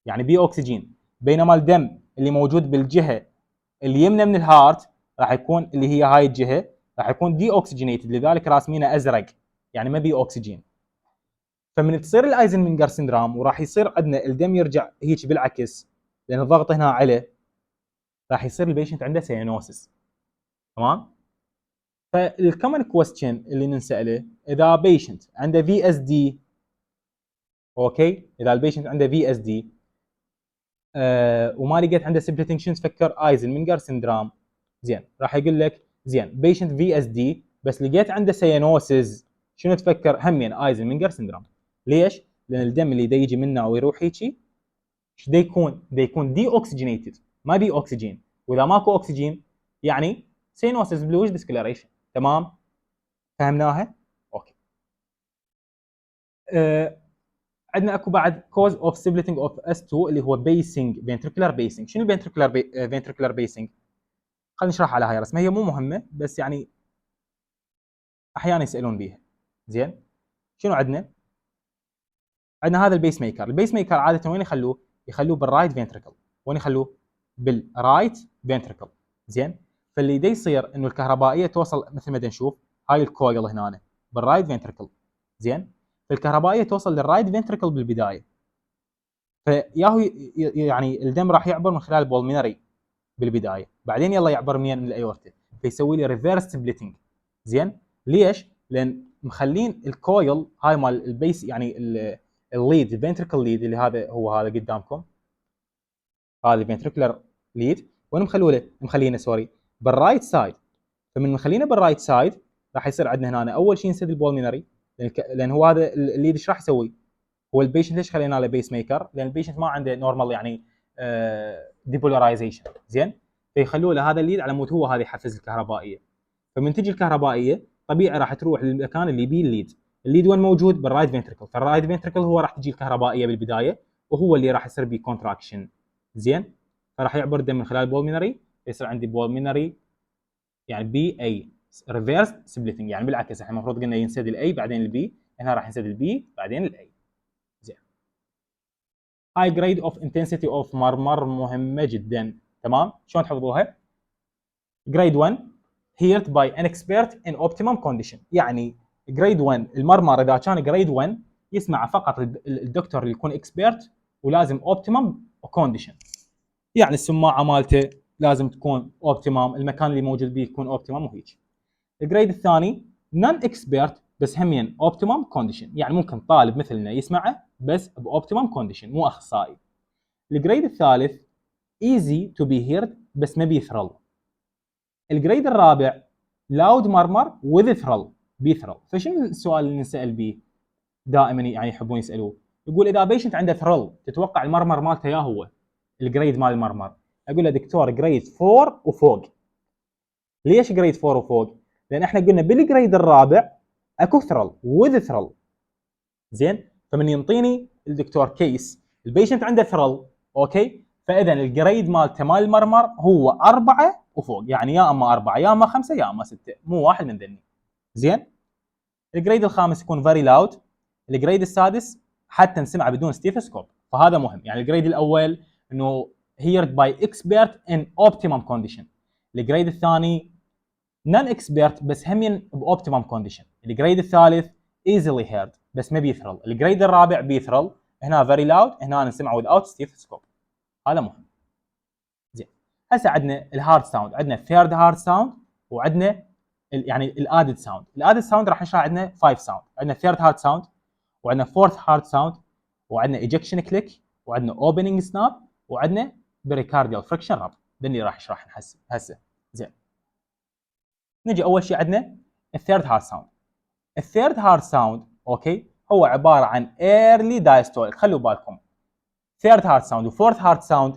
يعني بي اكسجين، بينما الدم اللي موجود بالجهه اليمنى من الهارت راح يكون اللي هي هاي الجهه راح يكون دي اوكسجينيتد، لذلك راسمينه ازرق، يعني ما بي اكسجين. فمن تصير الايزنمنجر سندروم وراح يصير عندنا الدم يرجع هيك بالعكس، لان الضغط هنا عالي، راح يصير البيشنت عنده سيانوسس. تمام. فالكومن كويستشن اللي نساله اذا بيشنت عنده في اس دي، اوكي، اذا البيشنت عنده في اس دي وما لقيت عنده سبليتنج، شنو تفكر؟ ايزنمنجر سندروم. زين، راح يقول لك زين بيشنت في اس دي بس لقيت عنده سيانوسز، شنو تفكر؟ همين ايزنمنجر سندروم. ليش؟ لان الدم اللي دا يجي منه ويروح هيجي ايش دا يكون؟ دا يكون دي اوكسجينيتد، ما بي اكسجين، واذا ماكو اكسجين يعني سيانوسز بلوج ديسكلاريشن. تمام، فهمناها؟ اوكي. عندنا اكو بعد كوز اوف سبليتنج اوف اس 2 اللي هو بيسنج، فنتريكولار بيسنج. شنو الفنتريكولار فنتريكولار بيسنج؟ خلينا نشرح على هاي الرسمه، هي مو مهمه بس يعني احيانا يسالون بيها. زين، شنو عندنا؟ عندنا هذا البيس ميكر. البيس ميكر عاده وين يخلوه؟ يخلوه بالرايت فنتريكل. وين يخلوه؟ بالرايت فنتريكل. زين، فاللي دا يصير انه الكهربائيه توصل مثل ما دا نشوف هاي الكويل هنا بالرايت فنتريكل. زين، فالكهربائيه توصل للرايت فنتريكل بالبدايه، فياهو يعني الدم راح يعبر من خلال البولمينري بالبدايه، بعدين يلا يعبر من الايورتا، فيسوي لي ريفيرس سبليتنج. زين، ليش؟ لان مخلين الكويل هاي مال البيس، يعني الليد، الفنتريكل ليد اللي هذا هو هذا قدامكم، هذا الفنتريكولار ليد، وين مخلوه؟ مخلينه سوري بالرايت سايد. فمن مخلينه بالرايت سايد راح يصير عندنا هنا اول شيء نسد البولمينري، لان هو هذا الليد ايش راح يسوي؟ هو البيشنت ليش خلينا له بيس ميكر؟ لان البيشنت ما عنده نورمال يعني ديبولاريزيشن. زين، فيخلوا له هذا الليد على مود هو هذا يحفز الكهربائيه. فمن تجي الكهربائيه طبيعي راح تروح للمكان اللي بيه الليد. الليد وين موجود؟ بالرايت فنتريكل. فالرايت فنتريكل هو راح تجي الكهربائيه بالبدايه، وهو اللي راح يصير بيه كونتراكشن. زين، فراح يعبر الدم من خلال البولمينري، يصير عندي بولمينري يعني بي اي ريفيرس سبليتنج. يعني بالعكس احنا المفروض قلنا ينسد الاي بعدين البي، هنا راح ينسد البي بعدين الاي. زين، هاي جريد اوف انتنسيتي اوف مرمر مهمه جدا. تمام، شلون تحفظوها؟ جريد 1 heard by an expert in optimum condition. يعني جريد 1 المرمر اذا كان جريد 1 يسمع فقط الدكتور اللي يكون اكسبيرت، ولازم اوبتيمم كونديشن، يعني السماعه مالته لازم تكون اوبتيمم، المكان اللي موجود به يكون اوبتيمم وهيك. الجريد الثاني نون اكسبيرت بس همين اوبتيمم كونديشن، يعني ممكن طالب مثلنا يسمعه بس باوبتيمم كونديشن، مو اخصائي. الجريد الثالث ايزي تو بي هيرد بس ما بيثرل. الجريد الرابع لاود مرمر وذ ثرل، بيثرل. فشنو السؤال اللي نسال به دائما يعني يحبون يسالوه؟ يقول اذا بيشنت عنده ثرل تتوقع المرمر مالته يا هو الجريد مال المرمر؟ اقول له دكتور جريد 4 وفوق. ليش جريد 4 وفوق؟ لان احنا قلنا بالجريد الرابع اكو ثرل وذ ثرل. زين، فمن ينطيني الدكتور كيس البيشنت عنده ثرل، اوكي، فاذا الجريد مالته مال المرمر هو 4 وفوق، يعني يا اما 4 يا اما 5 يا اما 6، مو واحد من ذني. زين، الجريد الخامس يكون فيري لاود. الجريد السادس حتى نسمعه بدون ستيثوسكوب، فهذا مهم. يعني الجريد الاول انه heard by expert in optimum condition. الجريد الثاني نون اكسبيرت بس همين باوبتيمم كونديشن. الجريد الثالث ايزلي هيرد بس ما بيثرل. الجريد الرابع بيثرل، هنا فيري لاود، هنا نسمعه وذ ستيثوسكوب. هذا مهم. زين، هسه عندنا الهارد ساوند، عندنا ثيرد هارد ساوند، وعندنا يعني الادد ساوند. الادد ساوند راح نشرح عندنا 5 ساوند. عندنا ثيرد هارد ساوند، وعندنا فورث هارد ساوند، وعندنا ايجكشن كليك، وعندنا اوبننج سناب، وعندنا بريكارديال فريكشن راب. ده اللي راح اشرح هسه. زين، نجي اول شيء عندنا الثيرد هارد ساوند. الثيرد هارد ساوند اوكي هو عباره عن ايرلي دايستوليك. خلوا بالكم ثيرد هارد ساوند وفورث هارد ساوند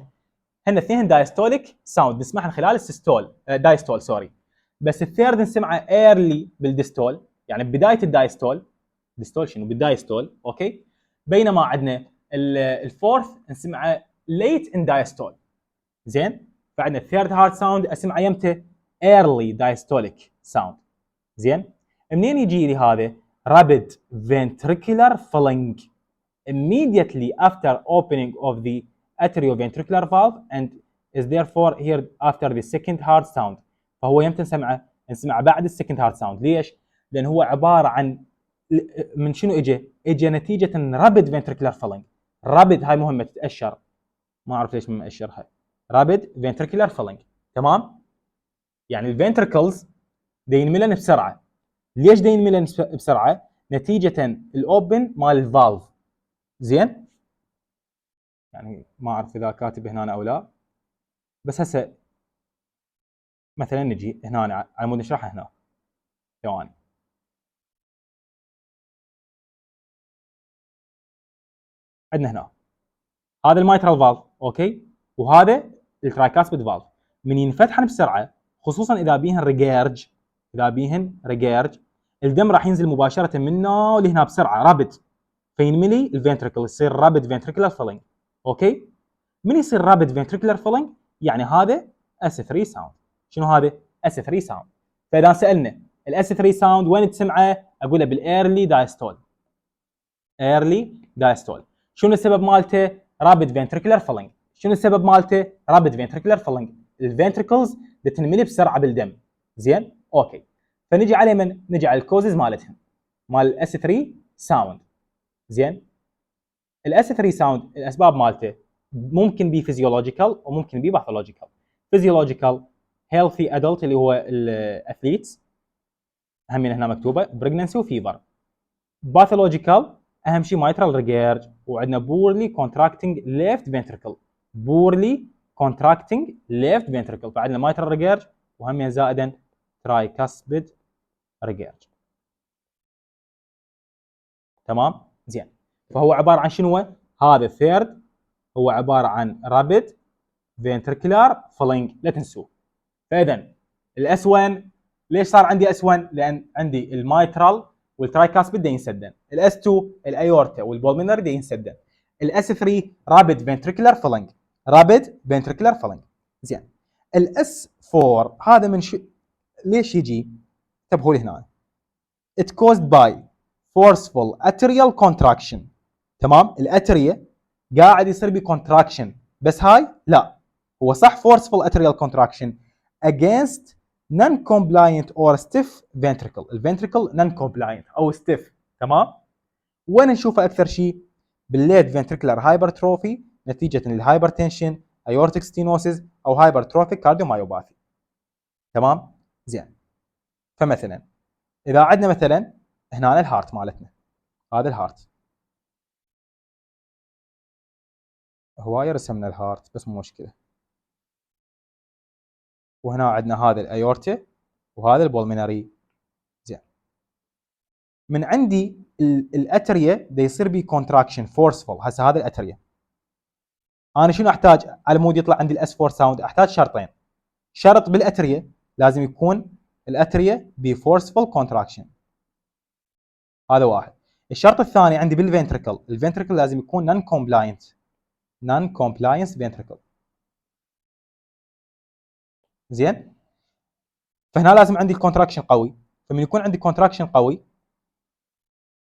هن اثنين دايستوليك ساوند نسمعها خلال السيستول دايستول سوري، بس الثيرد نسمعه ايرلي بالديستول، يعني بدايه الدايستول. ديستول شنو؟ بالدايستول، اوكي، بينما عندنا الفورث نسمعه ليت ان دايستول. زين، فعندنا الثيرد هارد ساوند اسمعه يمتى؟ ايرلي دايستوليك ساوند. زين، منين يجي لي هذا؟ rapid ventricular filling immediately after opening of the atrioventricular valve and is therefore heard after the second heart sound. فهو يمتى نسمعه بعد السكند هارت ساوند. ليش؟ لان هو عباره عن من شنو اجى نتيجه rapid ventricular filling. rapid هاي مهمه تتاشر، ما اعرف ليش مأشرها. rapid ventricular filling. تمام؟ يعني الفنتركلز ينملن بسرعه. ليش ينملن بسرعه؟ نتيجه الاوبن مال الفالف. زين، يعني ما اعرف اذا كاتب هنا او لا، بس هسه مثلا نجي هنا على مود نشرحها هنا. ثواني. عندنا هنا هذا المايترال فالف، اوكي، وهذا الترايكاسبيد فالف. من ينفتحن بسرعه، خصوصا اذا بيهن ريجيرج، الدم راح ينزل مباشره من هنا لهنا بسرعه رابد، فينملي الفنتركل، يصير رابد فنتريكولار فيلينج. اوكي، من يصير رابد فنتريكولار فيلينج يعني هذا اس 3 ساوند. شنو هذا؟ اس 3 ساوند. فاذا سالنا الاس 3 ساوند وين تسمعه؟ اقول له بالايرلي دايستول. ايرلي دايستول. شنو السبب مالته؟ رابد فنتريكولار فيلينج. شنو السبب مالته؟ رابد فنتريكولار فيلينج. الفنتريكلز تنملي بسرعه بالدم. زين؟ اوكي. فنجي على من؟ نجي على الكوزز مالتهم، مال الاس 3 ساوند. زين؟ الاس 3 ساوند الاسباب مالته ممكن بي فيزيولوجيكال وممكن بي باثولوجيكال. فيزيولوجيكال هيلثي ادلت اللي هو الاثليتس، هم من هنا مكتوبه بريجننسي وفيفر. باثولوجيكال اهم شيء مايترال ريجيرج، وعندنا بورلي كونتراكتنج ليفت فنتركل. بورلي كونتراكتنج ليفت فنتركل، فعندنا مايترال ريجيرج وهم زائدا ترايكاسبيد ريجيرج. تمام؟ زين. فهو عباره عن شنو؟ هذا الثيرد هو عباره عن رابيد فنتركلار فيلينج، لا تنسوه. فاذا الاس 1 ليش صار عندي اس 1؟ لان عندي المايترال والترايكاسبيد دا ينسدن. الاس 2 الايورتا والبولمينري دا ينسدن. الاس 3 رابيد فنتركلار فيلينج. رابيد فنتركلار فيلينج. زين. الاس 4 هذا من ليش يجي؟ انتبهوا لي هنا. It caused by forceful atrial contraction. تمام؟ الاتريا قاعد يصير بي كونتراكشن، بس هاي لا، هو صح forceful atrial contraction against non-compliant or stiff ventricle. الفنتركل non-compliant او stiff. تمام؟ وين نشوفه اكثر شيء؟ بالليت فنتريكولار هايبرتروفي نتيجه للهايبرتنشن، ايورتيك ستينوسيس او هايبرتروفيك كارديومايوباثي. تمام؟ زين. فمثلا اذا عندنا مثلا هنا الهارت مالتنا، هذا الهارت، هوايه رسمنا الهارت بس مو مشكله. وهنا عندنا هذا الايورتا وهذا البولمينري. زين. من عندي الاتريا دا يصير بي كونتراكشن فورسفول. هسه هذا الاتريا، انا شنو احتاج على مود يطلع عندي الاس 4 ساوند؟ احتاج شرطين. شرط بالاتريا لازم يكون الاتريا بي فورسفول كونتراكشن، هذا واحد. الشرط الثاني عندي بالفنتركل، الفنتركل لازم يكون نون كومبلاينت، نون كومبلاينس فنتركل. زين. فهنا لازم عندي الكونتراكشن قوي، فمن يكون عندي كونتراكشن قوي،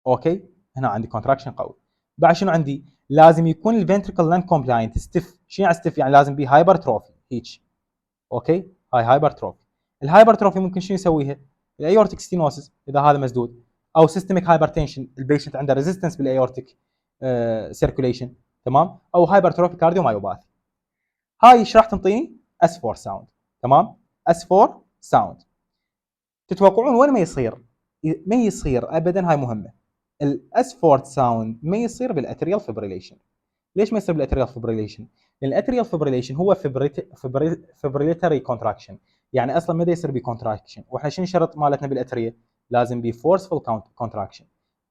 اوكي، هنا عندي كونتراكشن قوي. بعد شنو عندي؟ لازم يكون الفنتركل نون كومبلاينت ستيف. شنو يعني ستيف؟ يعني لازم بيه هايبرتروفي هيك. اوكي، هاي هايبرتروفي. الهايبرتروفي ممكن شنو يسويها؟ الايورتيك ستينوسيس اذا هذا مسدود، او سيستميك هايبرتنشن، البيشنت عنده ريزيستنس بالايورتيك سيركوليشن. تمام؟ او هايبرتروفي كارديومايوباثي. هاي ايش راح تنطيني؟ اس 4 ساوند. تمام؟ اس 4 ساوند. تتوقعون وين ما يصير؟ ما يصير ابدا، هاي مهمه. الاس 4 ساوند ما يصير بالاتريال فيبريليشن. ليش ما يصير بالاتريال فيبريليشن؟ لان الاتريال فيبريليشن هو فيبريليتري كونتراكشن، يعني اصلا ما يصير بكونتراكشن. واحنا شنو الشرط مالتنا بالاتريا؟ لازم بي فورسفul كونتراكشن.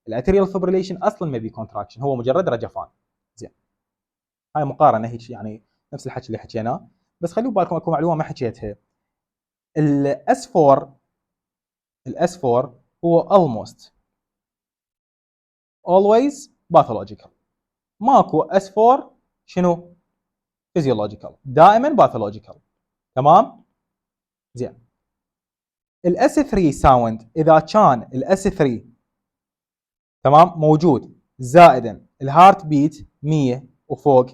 الاتريال فيبريليشن اصلا ما بي كونتراكشن، هو مجرد رجفان. زين. هاي مقارنه هيك، يعني نفس الحكي اللي حكيناه، بس خلوا بالكم اكو معلومه ما حكيتها. الاس 4 هو almost always pathological. ماكو اس 4 شنو؟ فيزيولوجيكال، دائما باثولوجيكال. تمام؟ زين. الاس 3 ساوند اذا كان الاس 3 تمام موجود زائدا الهارت بيت 100 وفوق،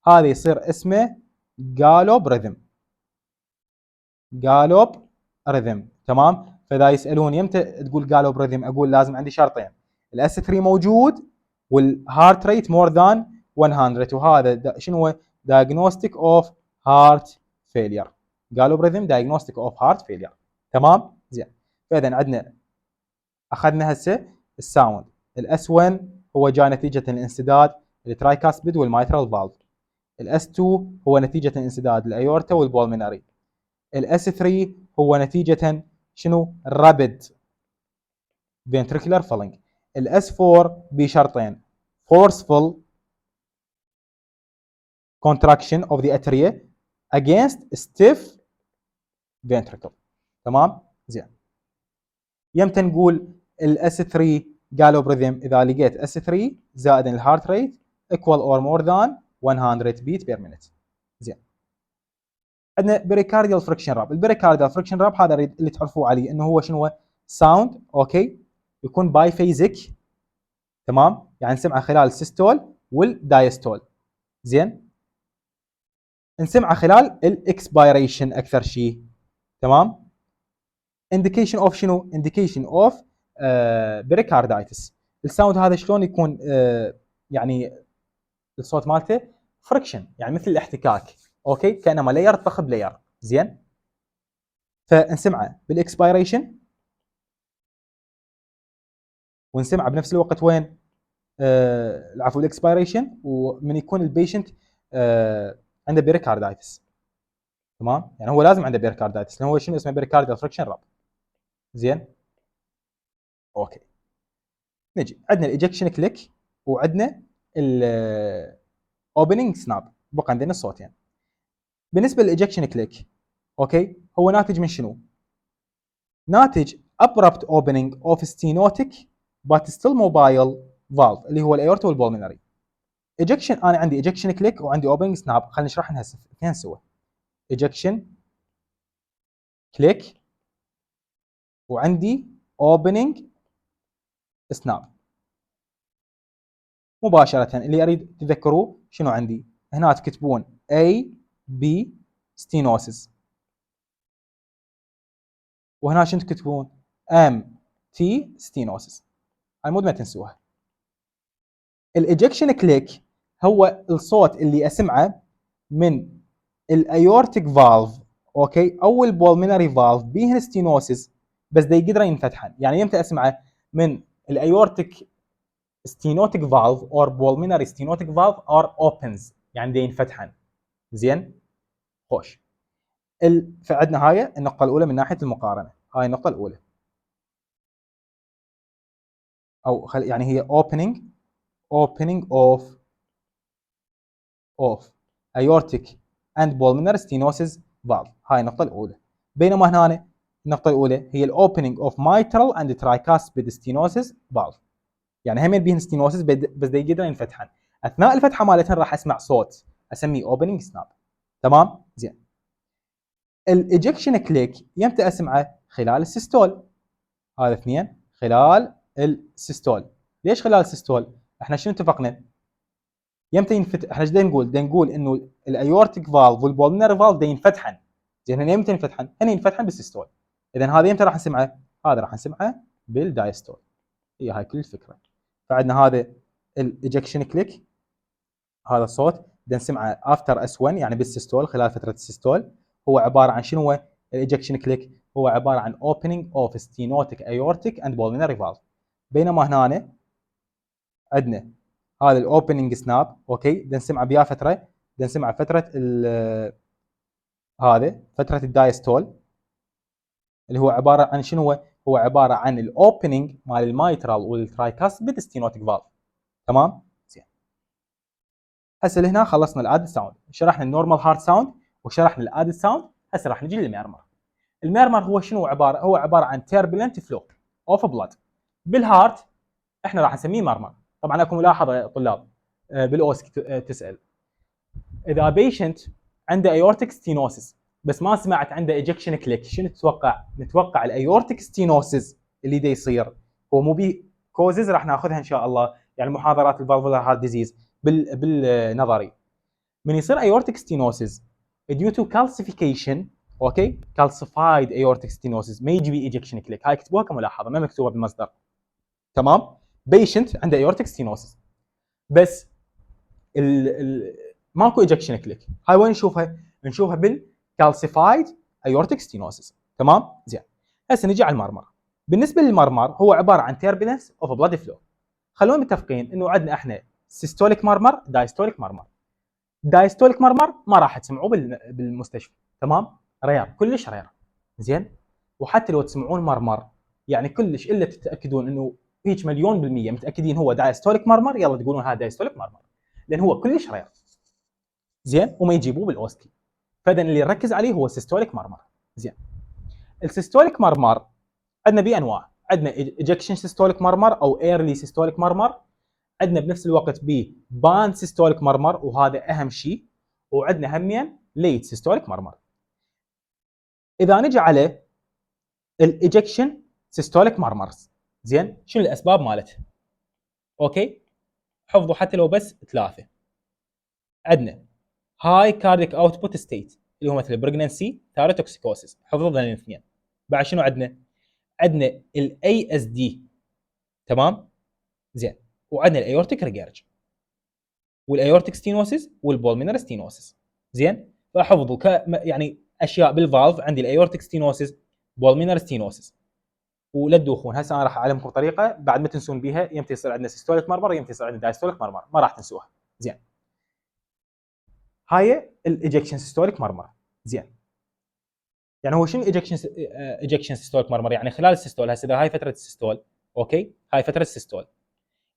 هذا يصير اسمه جالوب ريذم. جالوب ريذم. تمام؟ فاذا يسالون يمتى تقول جالوب ريذم، اقول لازم عندي شرطين: الاس 3 موجود والهارت ريت مور ذان 100. وهذا شنو هو؟ diagnostic of heart failure. قالوا بريزم دايجنوستيك اوف هارت فيلير. تمام زين. فاذا عندنا اخذنا هسه الساوند. الاس 1 هو جاء نتيجه الانسداد الترايكاسبيد والمايترال فالف. الاس 2 هو نتيجه انسداد الايورتا والبولمنري. الاس 3 هو نتيجه شنو؟ رابيد ventricular filling. الاس 4 بشرطين: forceful contraction of the atria against stiff ventricle. تمام زين. يمتى نقول الاس 3 قالوا بريذم؟ اذا لقيت اس 3 زائد الهارت ريت equal or more than 100 beat per minute. زين. عندنا بريكارديال فريكشن راب. البريكارديال فريكشن راب هذا اللي تعرفوه عليه انه هو شنو؟ ساوند اوكي يكون باي فيزيك. تمام، يعني نسمعه خلال السيستول والدايستول. زين. نسمعه خلال الاكسبيريشن اكثر شيء. تمام. انديكيشن اوف شنو؟ انديكيشن اوف بريكاردايتس. الساوند هذا شلون يكون؟ يعني الصوت مالته فريكشن، يعني مثل الاحتكاك. اوكي، كانما لاير طخ بلاير. زين. فنسمعه بالاكسبيريشن ونسمعه بنفس الوقت وين؟ العفو، الاكسبيريشن ومن يكون البيشنت عنده بيريكاردايتس. تمام، يعني هو لازم عنده بيريكاردايتس لانه هو شنو اسمه؟ بيريكارديال فريكشن راب. زين. اوكي، نجي عندنا الايجكشن كليك وعندنا الاوبننج سناب. بقى عندنا الصوتين. بالنسبه للايجكشن كليك اوكي هو ناتج من شنو؟ ناتج abrupt opening of stenotic but still mobile valve اللي هو الايورتا والبولمنري. ايجكشن، انا عندي ايجكشن كليك وعندي اوبننج سناب. خلينا نشرحهم هسه اثنين سوا. ايجكشن كليك وعندي اوبننج سناب. مباشره اللي اريد تذكروه شنو عندي هنا؟ تكتبون A B stenosis، وهنا شنو تكتبون؟ M T stenosis. هاي مود ما تنسوها. الايجكشن كليك هو الصوت اللي اسمعه من الايورتيك فالف اوكي او البولمينري فالف بيهن ستينوسيس بس دا يقدر ينفتحن. يعني يمتى اسمعه؟ من الايورتيك ستينوتيك فالف اور بولمينري ستينوتيك فالف ار اوبنز، يعني دا ينفتحن. زين. خوش. فعندنا هاي النقطه الاولى من ناحيه المقارنه. هاي النقطه الاولى، او يعني هي opening of aortic and pulmonary stenosis valve. هاي النقطة الأولى. بينما هنا النقطة الأولى هي opening of mitral and tricuspid stenosis valve. يعني همين بيهن stenosis بس دا يقدر ينفتحن. أثناء الفتحة مالتهن راح أسمع صوت أسميه opening snap. تمام؟ زين. الإيجكشن كليك يمتى أسمعه؟ خلال السيستول. هذا اثنين خلال السيستول. ليش خلال السيستول؟ احنا شنو اتفقنا؟ يمتى ينفتح؟ احنا ايش نقول انه الايورتيك فالف والبولمنري فالف دا ينفتحن. زين، هنا يمتى ينفتحن؟ هنا ينفتحن بالسيستول. اذا هذا يمتى راح نسمعه؟ هذا راح نسمعه بالدايستول. هي هاي كل الفكره. فعندنا هذا الايجكشن كليك، هذا الصوت دا نسمعه افتر اس 1 يعني بالسيستول، خلال فتره السيستول. هو عباره عن شنو؟ هو الايجكشن كليك هو عباره عن اوبننج اوف ستينوتيك ايورتيك اند بولمنري فالف. بينما هنا عندنا هذا الاوبننج سناب اوكي بدنا نسمعه بيا فتره، بدنا نسمعه فتره هذا فتره الدايستول اللي هو عباره عن شنو؟ هو عباره عن الاوبننج مال المايترال والترايكاسبيد ستينوتيك فالف. تمام؟ زين. هسه لهنا خلصنا الادد ساوند، شرحنا النورمال هارت ساوند وشرحنا الادد ساوند. هسه راح نجي للميرمر. الميرمر هو شنو عباره؟ هو عباره عن تيربلنت فلو اوف بلاد بالهارت. احنا راح نسميه مرمر. طبعا اكو ملاحظه طلاب بالاوسك تسال اذا بيشنت عنده ايورتيك ستينوسيس بس ما سمعت عنده ايجكشن كليك، شنو تتوقع؟ نتوقع الايورتيك ستينوسيس اللي دا يصير هو مو بي كوزز راح ناخذها ان شاء الله، يعني محاضرات الفالفولار هارت ديزيز بالنظري. من يصير ايورتيك ستينوسيس due to calcification اوكي calcified aortic stenosis ما يجي بي ايجكشن كليك. هاي اكتبوها كملاحظه ما مكتوبه بالمصدر. تمام؟ بيشنت عنده ايورتيك ستينوسيس بس ماكو ايجكشن كليك. هاي وين نشوفها؟ نشوفها calcified aortic stenosis. تمام؟ زين. هسه نجي على المرمر. بالنسبه للمرمر هو عباره عن turbulence of blood flow. خلونا متفقين انه عندنا احنا سيستوليك مرمر، دايستوليك مرمر. دايستوليك مرمر ما راح تسمعوه بالمستشفى، تمام؟ رير، كلش رير. زين؟ وحتى لو تسمعون مرمر يعني كلش الا تتاكدون انه هيك مليون بالمية متاكدين هو دايستوليك مرمر، يلا تقولون هذا دايستوليك مرمر. لان هو كلش رير. زين؟ وما يجيبوه بالاوسكي. فاذا اللي نركز عليه هو سيستوليك مرمر. زين. السيستوليك مرمر عندنا بانواع، عندنا ايجكشن سيستوليك مرمر او ايرلي سيستوليك مرمر، عندنا بنفس الوقت بان سيستوليك مرمر وهذا اهم شيء، وعندنا همين ليت سيستوليك مرمر. اذا نجي على الايجكشن سيستوليك مرمرز، زين، شنو الاسباب مالتها؟ اوكي، حفظوا حتى لو بس ثلاثه. عندنا هاي كارديك اوتبوت ستيت اللي هو مثل بريجننسي، ثايروتوكسيكوسيس، حفظوا ذول الاثنين. بعد شنو عندنا؟ عندنا الاي اس دي، تمام؟ زين. وعندنا الايورتيك ريجيرج والايورتيك ستينوسيس والبولمينر ستينوسيس. زين؟ فحفظوا يعني اشياء بالفالف، عندي الايورتيك ستينوسيس، بولمينر ستينوسيس. ولا تدوخون، هسه انا راح اعلمكم طريقه بعد ما تنسون بيها، يمتى يصير عندنا سيستوليك مرمر يمتى يصير عندنا دايستوليك مرمر، ما راح تنسوها. زين. هاي الايجكشن سيستوليك مرمر. زين. يعني هو شنو ايجكشن سيستوليك مرمر؟ يعني خلال السيستول، هسه اذا هاي فتره السيستول، اوكي، هاي فتره السيستول،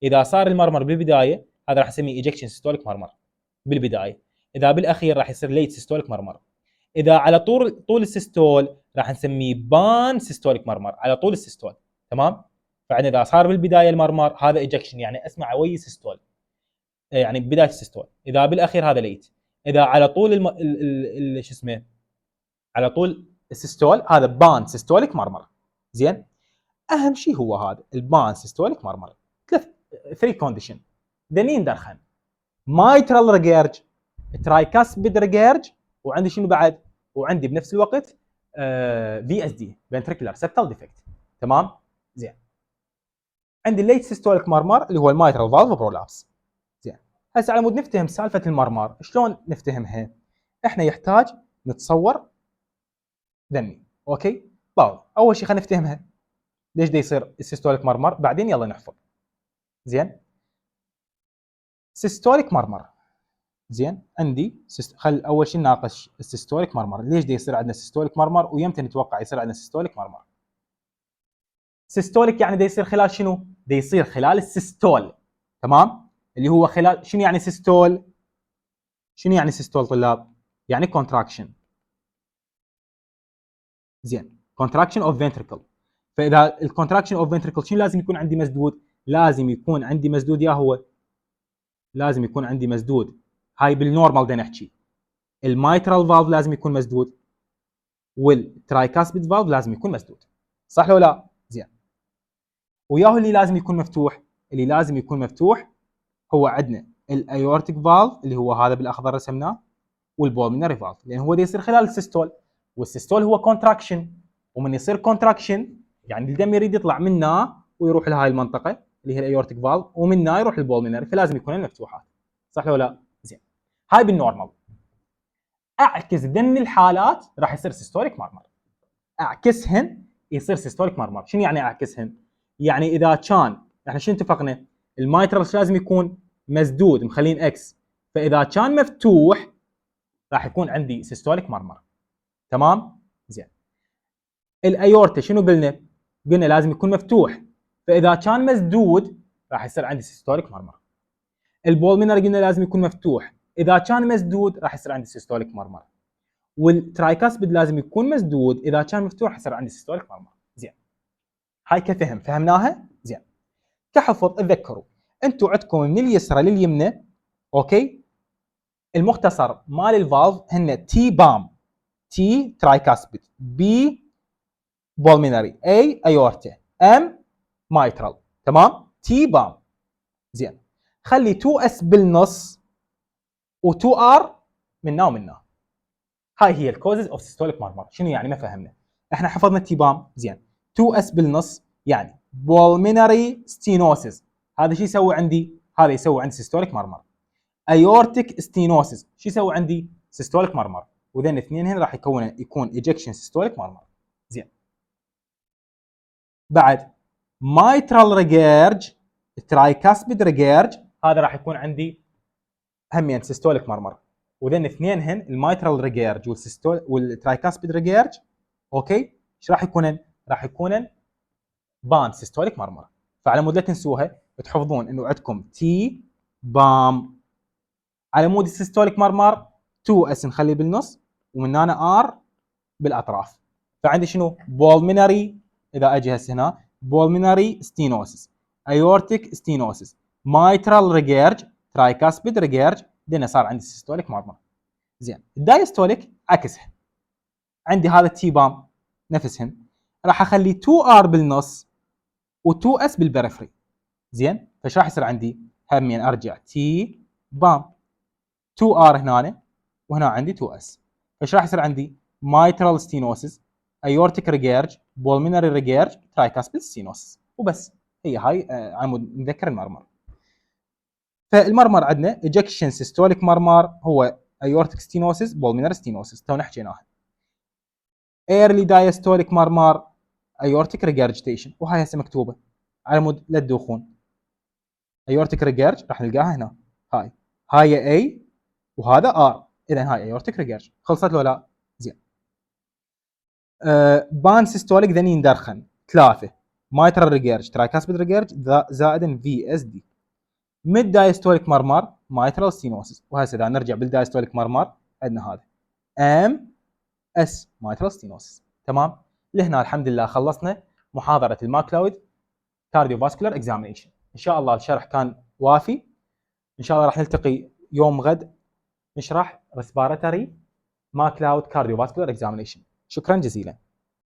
اذا صار المرمر بالبدايه هذا راح نسميه ايجكشن سيستوليك مرمر بالبدايه. اذا بالاخير راح يصير ليت سيستوليك مرمر. اذا على طول السيستول راح نسميه بان سيستوليك مرمر على طول السيستول. تمام؟ فعندنا اذا صار بالبدايه المرمر هذا ايجكشن، يعني اسمع وي سيستول، يعني بدايه السيستول. اذا بالاخير هذا ليت. اذا على طول شو اسمه، على طول السيستول هذا بان سيستوليك مرمر. زين. اهم شيء هو هذا البان سيستوليك مرمر. 3 كونديشن. ذنين درخن، مايترال ريجيرج، ترايكاسبيد ريجيرج، وعندي شنو بعد؟ وعندي بنفس الوقت في اس دي، فنتريكولار سبتال ديفكت. تمام؟ زين. عندي الليت سيستوليك مرمر اللي هو المايترال فالف برولابس. زين. هسه على مود نفتهم سالفه المرمر، شلون نفتهمها؟ احنا يحتاج نتصور ذني، اوكي؟ طيب اول شيء خلينا نفتهمها ليش دا يصير السيستوليك مرمر، بعدين يلا نحفظ. زين. سيستوليك مرمر. زين. عندي خل اول شيء نناقش السيستوليك مرمر، ليش دا يصير عندنا سيستوليك مرمر ويمتى نتوقع يصير عندنا سيستوليك مرمر؟ سيستوليك يعني دا يصير خلال شنو؟ دا يصير خلال السيستول. تمام؟ اللي هو خلال شنو يعني سيستول؟ شنو يعني سيستول طلاب؟ يعني كونتراكشن. زين. كونتراكشن اوف فنتريكل. فاذا الكونتراكشن اوف فنتريكل شنو لازم يكون عندي مسدود؟ لازم يكون عندي مسدود، يا هو لازم يكون عندي مسدود. هاي بالنورمال بدنا نحكي. المايترال فالف لازم يكون مسدود، والترايكاسبيد فالف لازم يكون مسدود. صح ولا لا؟ زين. وياهو اللي لازم يكون مفتوح، اللي لازم يكون مفتوح هو عندنا الايورتيك فالف اللي هو هذا بالاخضر رسمناه، والبولمينري فالف، لان هو ده يصير خلال السيستول، والسيستول هو كونتراكشن، ومن يصير كونتراكشن يعني الدم يريد يطلع منه ويروح لهاي المنطقه اللي هي الايورتيك فالف، ومنها يروح للبولمينري، فلازم يكونون مفتوحات. صح ولا لا؟ زين. هاي بالنورمال. اعكس ذن الحالات راح يصير سيستوليك مرمر. اعكسهن يصير سيستوليك مرمر. شنو يعني اعكسهن؟ يعني اذا كان احنا شنو اتفقنا؟ المايترال لازم يكون مسدود مخلين اكس، فاذا كان مفتوح راح يكون عندي سيستوليك مرمر. تمام؟ زين. الايورتا شنو قلنا؟ قلنا لازم يكون مفتوح، فاذا كان مسدود راح يصير عندي سيستوليك مرمر. البولمينر قلنا لازم يكون مفتوح، اذا كان مسدود راح يصير عندي سيستوليك مرمر. والترايكاسبيد لازم يكون مسدود، اذا كان مفتوح يصير عندي سيستوليك مرمر. زين. هاي كفهم فهمناها؟ زين. كحفظ تذكروا انتم عندكم من اليسرى لليمنى، اوكي؟ المختصر مال الفالف هن تي بام، تي ترايكاسبيد، بي بولمينري، اي ايورتا، ام مايترال. تمام؟ تي بام. زين. خلي 2 اس بالنص و2 ار منا ومنا. هاي هي الكوزز اوف سيستوليك مرمر. شنو يعني؟ ما فهمنا. احنا حفظنا التي بام. زين. 2 اس بالنص يعني بولمينري ستينوسيس، هذا شو يسوي عندي؟ هذا يسوي عندي سيستوليك مرمر. ايورتيك ستينوسيس شو يسوي عندي؟ سيستوليك مرمر. وذن اثنينهن راح يكون ايجكشن سيستوليك مارمر. زين. بعد مايترال ريجيرج، ترايكاسبيد ريجيرج، هذا راح يكون عندي همين سيستوليك مارمر، وذن اثنينهن المايترال ريجيرج والترايكاسبيد ريجيرج اوكي ايش راح يكونن؟ راح يكونن بام سيستوليك مارمر. فعلى مود لا تنسوها، تحفظون انه عندكم تي بام على مود السيستوليك مارمر 2 اس نخليه بالنص ومن هنا ار بالاطراف. فعندي شنو؟ بولمينري، اذا اجي هسه هنا بولمينري ستينوسس، ايورتيك ستينوسس، مايترال ريجيرج، ترايكاسبيد ريجيرج، دنا صار عندي سيستوليك مارمر. زين. الدايستوليك عكسها، عندي هذا التي بام نفسهن، راح اخلي 2 ار بالنص و2 اس بالبريفري. زين. فايش راح يصير عندي؟ همين ارجع تي بام 2 ار هنا وهنا عندي 2 اس. فايش راح يصير عندي؟ مايترال ستينوسس، ايورتيك ريجيرج، بولمينري ريجيرج، ترايكاسبيد ستينوسس، وبس. هي هاي عمود نذكر المرمر. فالمرمر عندنا ايجكشن سيستوليك مرمر هو ايورتيك ستينوسس، بولمينري ستينوسس، تونا حكيناها. ايرلي دايستوليك مرمر ايورتيك ريجرجيتيشن، وهاي هسه مكتوبه على مود لا تدوخون. ايورتيك ريجرج راح نلقاها هنا، هاي اي وهذا ار، اذا هاي ايورتيك ريجرج. خلصت لو لا؟ زين. بان سيستوليك ذنين درخن 3 مايترال ريجرج، ترايكاسبيد ريجرج، زائدا في اس دي. ميد دايستوليك مرمر مايترال ستينوسس، وهسه اذا نرجع بالدايستوليك مرمر عندنا هذا ام اس مايترال ستينوسس. تمام. لهنا الحمد لله خلصنا محاضره الماكلاود كارديو فاسكولار اكزامينيشن. ان شاء الله الشرح كان وافي. ان شاء الله راح نلتقي يوم غد نشرح ريسبيراتوري ماكلاود كارديو فاسكولار اكزامينيشن. شكرا جزيلا.